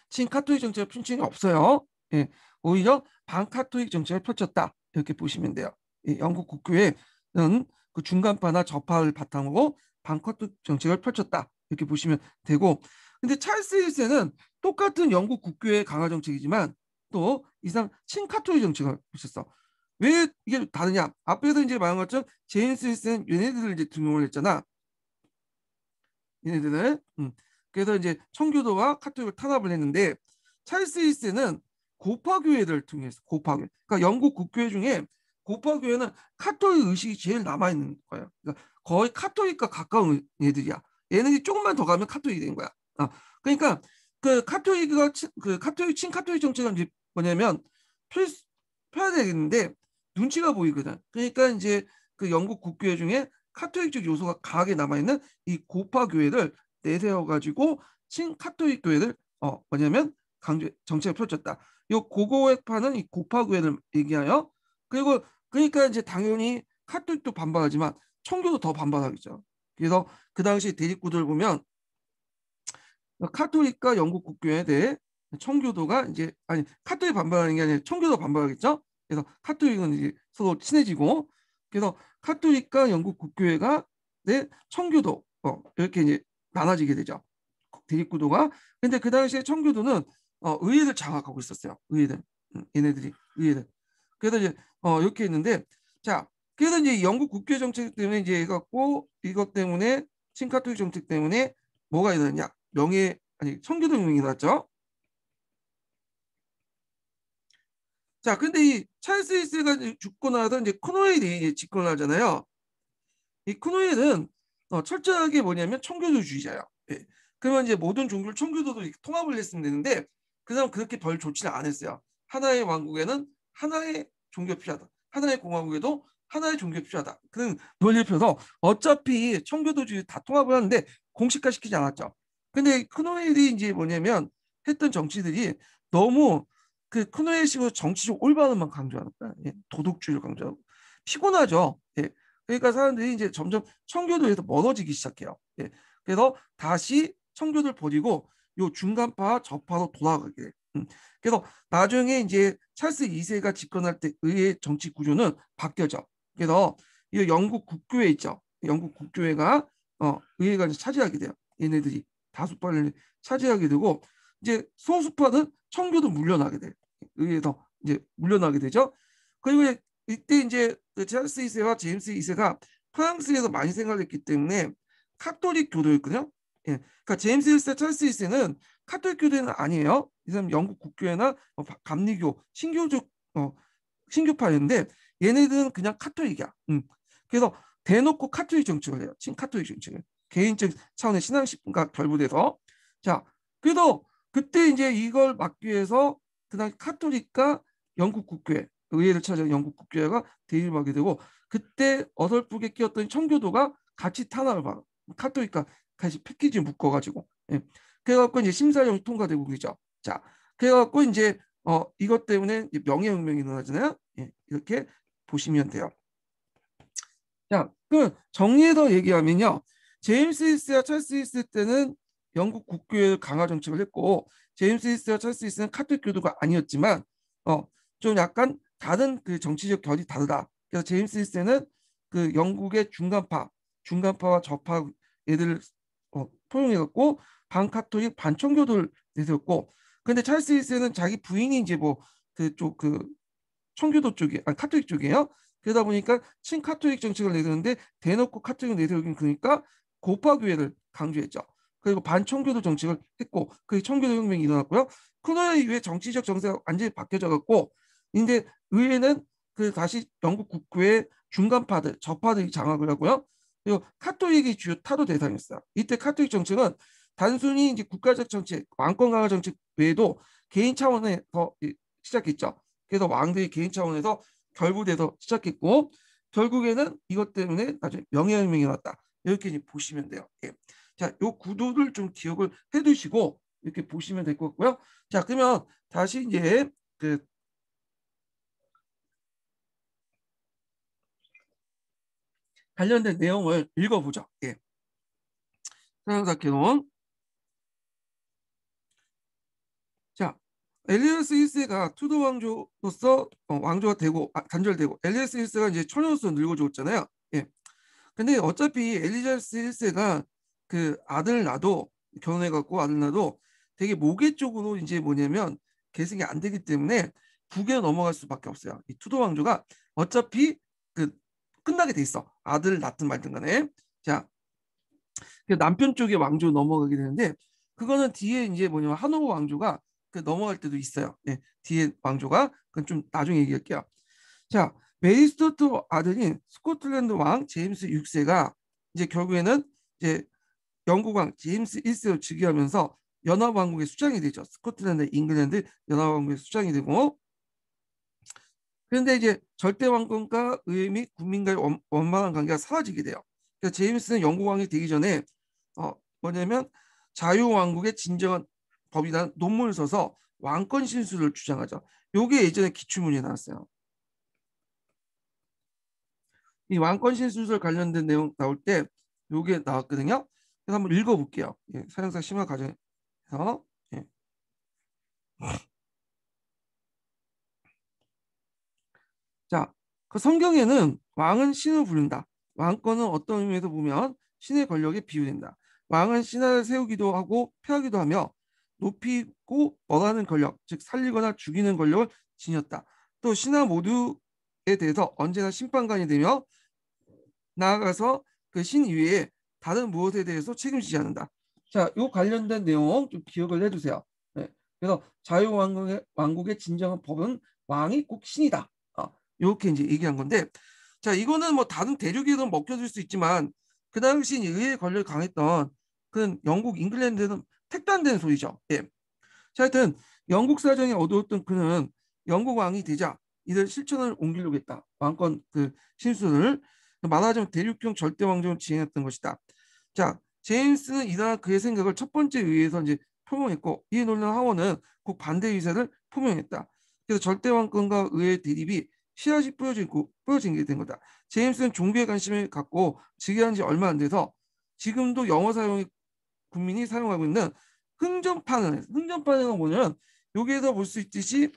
친카톨릭 정책을 펼친 적이 없어요. 예, 오히려 반카톨릭 정책을 펼쳤다 이렇게 보시면 돼요. 예, 영국 국교회는 그 중간파나 저파를 바탕으로 반카톨릭 정책을 펼쳤다 이렇게 보시면 되고, 근데 찰스 1세는 똑같은 영국 국교회 강화 정책이지만 또 이상 친카톨릭 정책을 펼쳤어. 왜 이게 다르냐? 앞에서 이제 말한 것처럼 제임스 1세는 얘네들을 이제 등용을 했잖아. 얘네들은. 그래서 이제 청교도와 카톨릭을 탄압을 했는데, 찰스 1세는 고파교회를 통해서 고파교회. 그러니까 영국 국교회 중에 고파교회는 카톨릭 의식이 제일 남아 있는 거예요. 그러니까 거의 카톨릭과 가까운 애들이야. 얘네들이 조금만 더 가면 카톨릭이 된 거야. 그러니까 그 카톨릭 친카톨릭 정책은 이제 뭐냐면 펴야 되겠는데 눈치가 보이거든. 그러니까 이제 그 영국 국교회 중에 카톨릭적 요소가 강하게 남아 있는 이 고파 교회를 내세워 가지고 친카톨릭 교회를 뭐냐면 강조 정책을 펼쳤다. 이 고고획파는 이 고파구회를 얘기하여 그리고 그러니까 이제 당연히 카톨릭도 반발하지만 청교도 더 반발하겠죠. 그래서 그 당시 대립구도를 보면 카톨릭과 영국 국교에 대해 청교도가 이제 아니 카톨릭 반발하는 게 아니라 청교도 반발하겠죠. 그래서 카톨릭은 이제 서로 친해지고 그래서 카톨릭과 영국 국교회가 내 청교도 이렇게 이제 나눠지게 되죠. 대립구도가. 근데 그 당시에 청교도는 의회를 장악하고 있었어요. 의회들. 얘네들이 의회들. 그래서 이제 이렇게 했는데 자 그래서 이제 영국 국교 정책 때문에 이제 해갖고 이것 때문에 친카톨릭 정책 때문에 뭐가 일어났냐 명예 아니 청교도 혁명이 일어났죠. 자 근데 이 찰스 1세가 죽고 나서 이제 크노웰이 집권을 하잖아요. 이 크노웰은 철저하게 뭐냐면 청교도주의자예요. 예. 그러면 이제 모든 종교를 청교도도 이렇게 통합을 했으면 되는데 그 사람 그렇게 별 좋지는 않았어요. 하나의 왕국에는 하나의 종교 필요하다. 하나의 공화국에도 하나의 종교 필요하다. 그런 논리를 펴서 어차피 청교도주의 다 통합을 하는데 공식화 시키지 않았죠. 근데 크노웰이 이제 뭐냐면 했던 정치들이 너무 그 크노웰식으로 정치적 올바름만 강조하는 거야. 예. 도덕주의를 강조하고 피곤하죠. 예. 그러니까 사람들이 이제 점점 청교도에서 멀어지기 시작해요. 예. 그래서 다시 청교도를 버리고 요 중간파 저파로 돌아가게 돼. 그래서 나중에 이제 찰스 2세가 집권할 때 의회 정치 구조는 바뀌어져. 그래서 이 영국 국교회 있죠. 영국 국교회가 의회가 이제 차지하게 돼요. 얘네들이 다수파를 차지하게 되고 이제 소수파는 청교도 물려나게 돼. 의회에서 이제 물려나게 되죠. 그리고 이때 이제 찰스 2세와 제임스 2세가 프랑스에서 많이 생활했기 때문에 카톨릭 교도였거든요. 예. 그러니까 제임스 1세, 찰스 1세는 카톨릭 교도는 아니에요. 이 사람 영국 국교회나 감리교, 신교적 신교파였는데 얘네들은 그냥 카톨릭이야. 그래서 대놓고 카톨릭 정책을 해요. 친카톨릭 정책을. 개인적 차원의 신앙심과 결부돼서 자, 그래도 그때 이제 이걸 막기 위해서 그다음 카톨릭과 영국 국교회, 의회를 찾아 영국 국교회가 대립하게 되고 그때 어설프게 끼었던 청교도가 같이 탄압을 받아. 카톨릭과 같이 패키지 묶어가지고 예. 그래갖고 이제 심사령이 통과되고 그러죠. 자, 그래갖고 이제 이것 때문에 이제 명예혁명이 일어나잖아요. 예, 이렇게 보시면 돼요. 자, 그 정리해서 얘기하면요. 제임스 1세와 찰스 1세 때는 영국 국교회 강화 정책을 했고 제임스 1세와 찰스 1세는 카톨릭 교도가 아니었지만 좀 약간 다른 그 정치적 결이 다르다. 그래서 제임스 1세는 그 영국의 중간파와 저파 애들을 포용해갖고 반카톨릭 반청교도를 내세웠고 근데 찰스 1세는 자기 부인이 이제 뭐 그쪽 그 청교도 쪽이 아니 카톨릭 쪽이에요. 그러다 보니까 친카톨릭 정책을 내세우는데 대놓고 카톨릭 내세우긴 그러니까 고파교회를 강조했죠. 그리고 반청교도 정책을 했고 그 청교도 혁명이 일어났고요. 크노에 이후에 정치적 정세가 완전히 바뀌어져 갖고 이제 의회는 그 다시 영국 국교의 중간파들 저파들이 장악을 하고요. 그리고 카톨릭이 주요 타도 대상이었어요. 이때 카톨릭 정책은 단순히 이제 국가적 정책, 왕권 강화 정책 외에도 개인 차원에서 시작했죠. 그래서 왕들이 개인 차원에서 결부돼서 시작했고 결국에는 이것 때문에 나중에 명예혁명이 왔다. 이렇게 이제 보시면 돼요. 예. 자, 요 구도를 좀 기억을 해두시고 이렇게 보시면 될 것 같고요. 자, 그러면 다시 이제 그 관련된 내용을 읽어보죠. 예. 사형사케론. 자, 엘리아스 1세가 투도 왕조로서 왕조가 되고 단절되고 엘리아스 1세가 이제 처녀로서 늙어 죽었잖아요. 예. 근데 어차피 엘리자베스 1세가 그 아들 낳도 결혼해갖고 아들 낳도 되게 모계 쪽으로 이제 뭐냐면 계승이 안 되기 때문에 북에 넘어갈 수밖에 없어요. 이 투도 왕조가 어차피 그 끝나게 돼 있어. 아들 낳든 말든 간에. 자, 그 남편 쪽에 왕조 넘어가게 되는데 그거는 뒤에 이제 뭐냐면 하노버 왕조가 그 넘어갈 때도 있어요. 네, 뒤에 왕조가 그건 좀 나중에 얘기할게요. 자, 메리 스튜어트 아들인 스코틀랜드 왕 제임스 6세가 이제 결국에는 이제 영국 왕 제임스 1세로 즉위하면서 연합왕국의 수장이 되죠. 스코틀랜드, 잉글랜드 연합왕국의 수장이 되고 그런데 이제 절대 왕권과 의회 및 국민과의 원만한 관계가 사라지게 돼요. 그래서 제임스는 영국 왕이 되기 전에 뭐냐면 자유왕국의 진정한 법이라는 논문을 써서 왕권 신수를 주장하죠. 요게 예전에 기출문제 나왔어요. 이 왕권 신수설 관련된 내용 나올 때 요게 나왔거든요. 그래서 한번 읽어볼게요. 예, 사형사 심화 과정에서. 예. 자, 그 성경에는 왕은 신을 부른다. 왕권은 어떤 의미에서 보면 신의 권력에 비유된다. 왕은 신하를 세우기도 하고 폐하기도 하며 높이고 벌하는 권력, 즉 살리거나 죽이는 권력을 지녔다. 또 신하 모두에 대해서 언제나 심판관이 되며 나아가서 그 신 이외에 다른 무엇에 대해서 책임지지 않는다. 자, 요 관련된 내용 좀 기억을 해두세요. 네. 그래서 자유왕국의 진정한 법은 왕이 꼭 신이다. 이렇게 이제 얘기한 건데, 자, 이거는 뭐 다른 대륙에도 먹혀질 수 있지만 그 당시 의회 권력이 강했던 그 영국 잉글랜드는 택도 안 되는 소리죠. 예. 자, 하여튼 영국 사정이 어두웠던 그는 영국 왕이 되자 이들 실천을 옮기려고 했다. 왕권 그 신수를 말하자면 대륙형 절대 왕정을 지행했던 것이다. 자, 제임스는 이러한 그의 생각을 첫 번째 의회에서 이제 표명했고 이에 놀란 하원은 곧 반대 의사를 표명했다. 그래서 절대 왕권과 의회 대립이 씨앗이 뿌려진 게 된 거다. 제임스는 종교에 관심을 갖고 즉위한 지 얼마 안 돼서 지금도 영어 사용이 국민이 사용하고 있는 흥전판은 뭐냐면 여기에서 볼 수 있듯이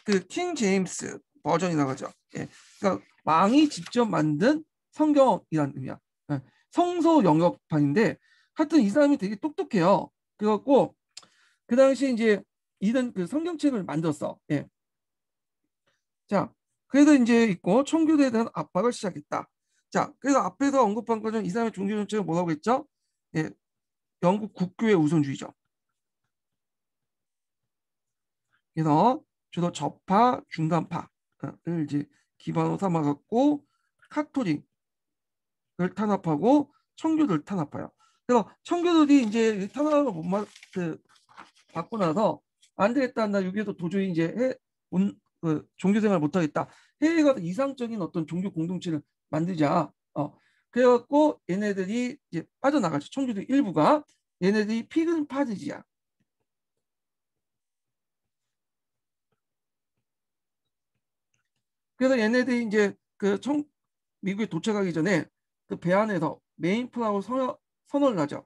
그 킹 제임스 버전이 나가죠. 예. 그러니까 왕이 직접 만든 성경이라는 의미야. 예. 성서 영역판인데 하여튼 이 사람이 되게 똑똑해요. 그래갖고 그 당시 이제 이런 그 성경책을 만들었어. 예. 자, 그래서 이제 있고 청교도에 대한 압박을 시작했다. 자, 그래서 앞에서 언급한 것은 이 사람의 종교 정책은 뭐라고 했죠? 예, 영국 국교의 우선주의죠. 그래서 주로 저파, 중간파를 이제 기반으로 삼아갖고 카톨릭을 탄압하고 청교도를 탄압해요. 그래서 청교도들이 이제 탄압을 받고 나서 안 되겠다. 나 여기에서 도저히 이제 종교 생활 못하겠다. 해외에 가서 이상적인 어떤 종교 공동체를 만들자. 그래갖고 얘네들이 이제 빠져나가죠. 청교도 일부가 얘네들이 피그는 파드지야. 그래서 얘네들이 이제 미국에 도착하기 전에 그 배 안에서 메인프라고 선언을 하죠.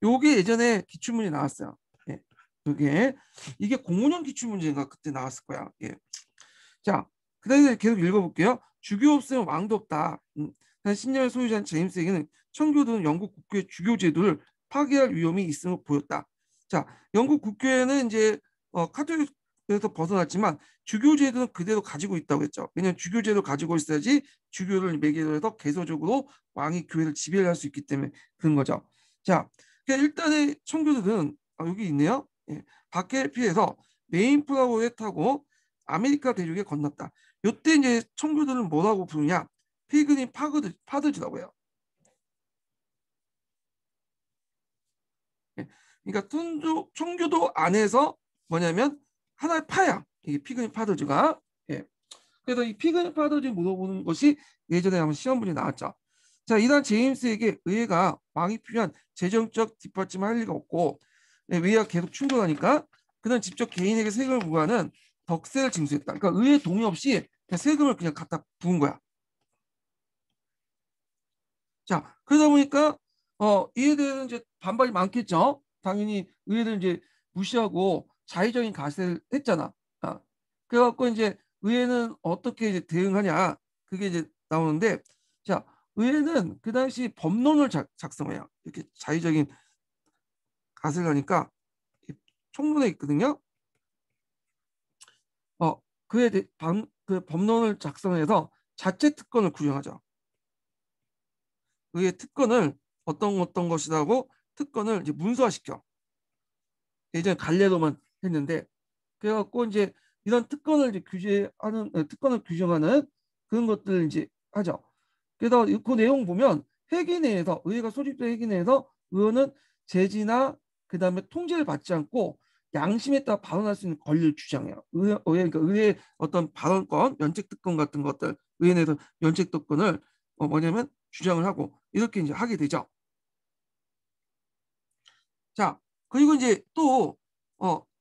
요게 예전에 기출문제 나왔어요. 예. 이게 05년 기출문제인가 그때 나왔을 거야. 예. 자, 그다음에 계속 읽어볼게요. 주교 없으면 왕도 없다. 신념의 소유자인 제임스에게는 청교도는 영국 국교의 주교 제도를 파괴할 위험이 있음을 보였다. 자, 영국 국교에는 이제 카톨릭에서 벗어났지만 주교 제도는 그대로 가지고 있다고 했죠. 왜냐하면 주교 제도 가지고 있어야지 주교를 매개로 해서 계속적으로 왕이 교회를 지배할 수 있기 때문에 그런 거죠. 자, 일단은 청교도는 여기 있네요. 예, 밖에 피해서 메인프라우에 타고 아메리카 대륙에 건넜다. 이때 이제 청교도는 뭐라고 부르냐? 피그니 파드즈라고 해요. 예, 그러니까 청교도 안에서 뭐냐면 하나의 파야. 이게 피그니 파드즈가. 예. 그래서 이 피그니 파드즈 물어보는 것이 예전에 한번 시험 문제 나왔죠. 자, 이단 제임스에게 의회가 왕이 필요한 재정적 뒷받침을 할 리가 없고 의회가 계속 충돌하니까 그는 직접 개인에게 세금을 부과하는 덕세를 징수했다. 그러니까 의회 동의 없이 그냥 세금을 그냥 갖다 부은 거야. 자, 그러다 보니까 이에 대해서 이제 반발이 많겠죠. 당연히 의회를 이제 무시하고 자의적인 가세를 했잖아. 그래갖고 이제 의회는 어떻게 이제 대응하냐 그게 이제 나오는데 자, 의회는 그 당시 법론을 작성해요. 이렇게 자의적인 가세를 하니까 총론에 있거든요. 그 법론을 작성해서 자체 특권을 구형하죠. 의회 특권을 어떤 것이라고 특권을 이제 문서화시켜. 예전에 갈래로만 했는데 그래갖고 이제 이런 특권을 이제 특권을 규정하는 그런 것들을 이제 하죠. 그래서 그 내용 보면 회기 내에서 의회가 소집된 회기 내에서 의원은 제지나 그다음에 통제를 받지 않고 양심에 따라 발언할 수 있는 권리를 주장해요. 그러니까 의회 어떤 발언권, 면책 특권 같은 것들 의회 내에서 면책 특권을 뭐냐면 주장을 하고 이렇게 이제 하게 되죠. 자, 그리고 이제 또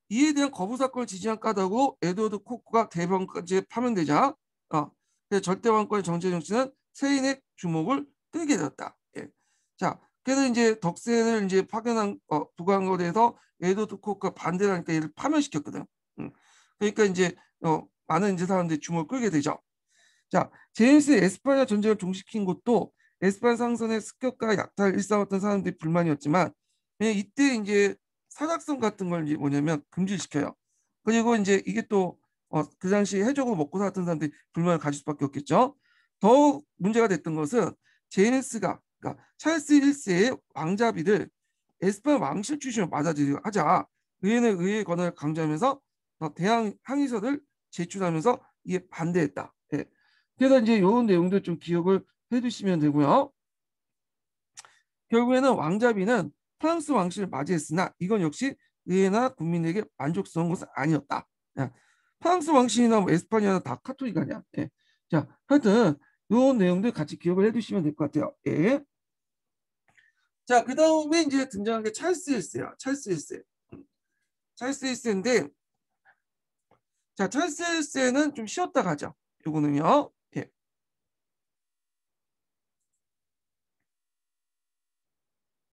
이에 대한 거부 사건을 지지한 까닭으로 에드워드 코크가 대법원까지 파면되자 그래서 절대왕권의 정치 정치는 세인의 주목을 끌게 되었다. 예. 자, 그래서 이제 덕세를 이제 파견한 부과한 것에 대해서 에드워드 코크가 반대를 하니까 얘를 파면시켰거든. 그러니까 이제 많은 이제 사람들이 주목을 끌게 되죠. 자, 제임스 에스파냐 전쟁을 종식시킨 것도 에스파냐 상선의 습격과 약탈을 일삼았던 사람들이 불만이었지만 이때 이제 사작성 같은 걸 이제 뭐냐면 금지시켜요. 그리고 이제 이게 또 그 당시 해적으로 먹고 살았던 사람들이 불만을 가질 수밖에 없겠죠. 더 문제가 됐던 것은 제임스가 그러니까 찰스 1세의 왕자비를 에스파냐 왕실 출신으로 받아들이려 하자 의회는 의회의 권한을 강조하면서 대항 항의서를 제출하면서 이에 반대했다. 예. 그래서 이제 이런 내용도 좀 기억을 해두시면 되고요. 결국에는 왕자비는 프랑스 왕실을 맞이했으나 이건 역시 의회나 국민에게 만족스러운 것은 아니었다. 야, 프랑스 왕실이나 뭐 에스파냐나 다 카톨릭 아니야. 예. 자, 하여튼 이런 내용들 같이 기억을 해두시면 될 것 같아요. 예. 자, 그 다음에 이제 등장한 게 찰스 1세야. 찰스 1세. 찰스 1세인데 자, 찰스 1세는 좀 쉬었다 가죠. 요거는요.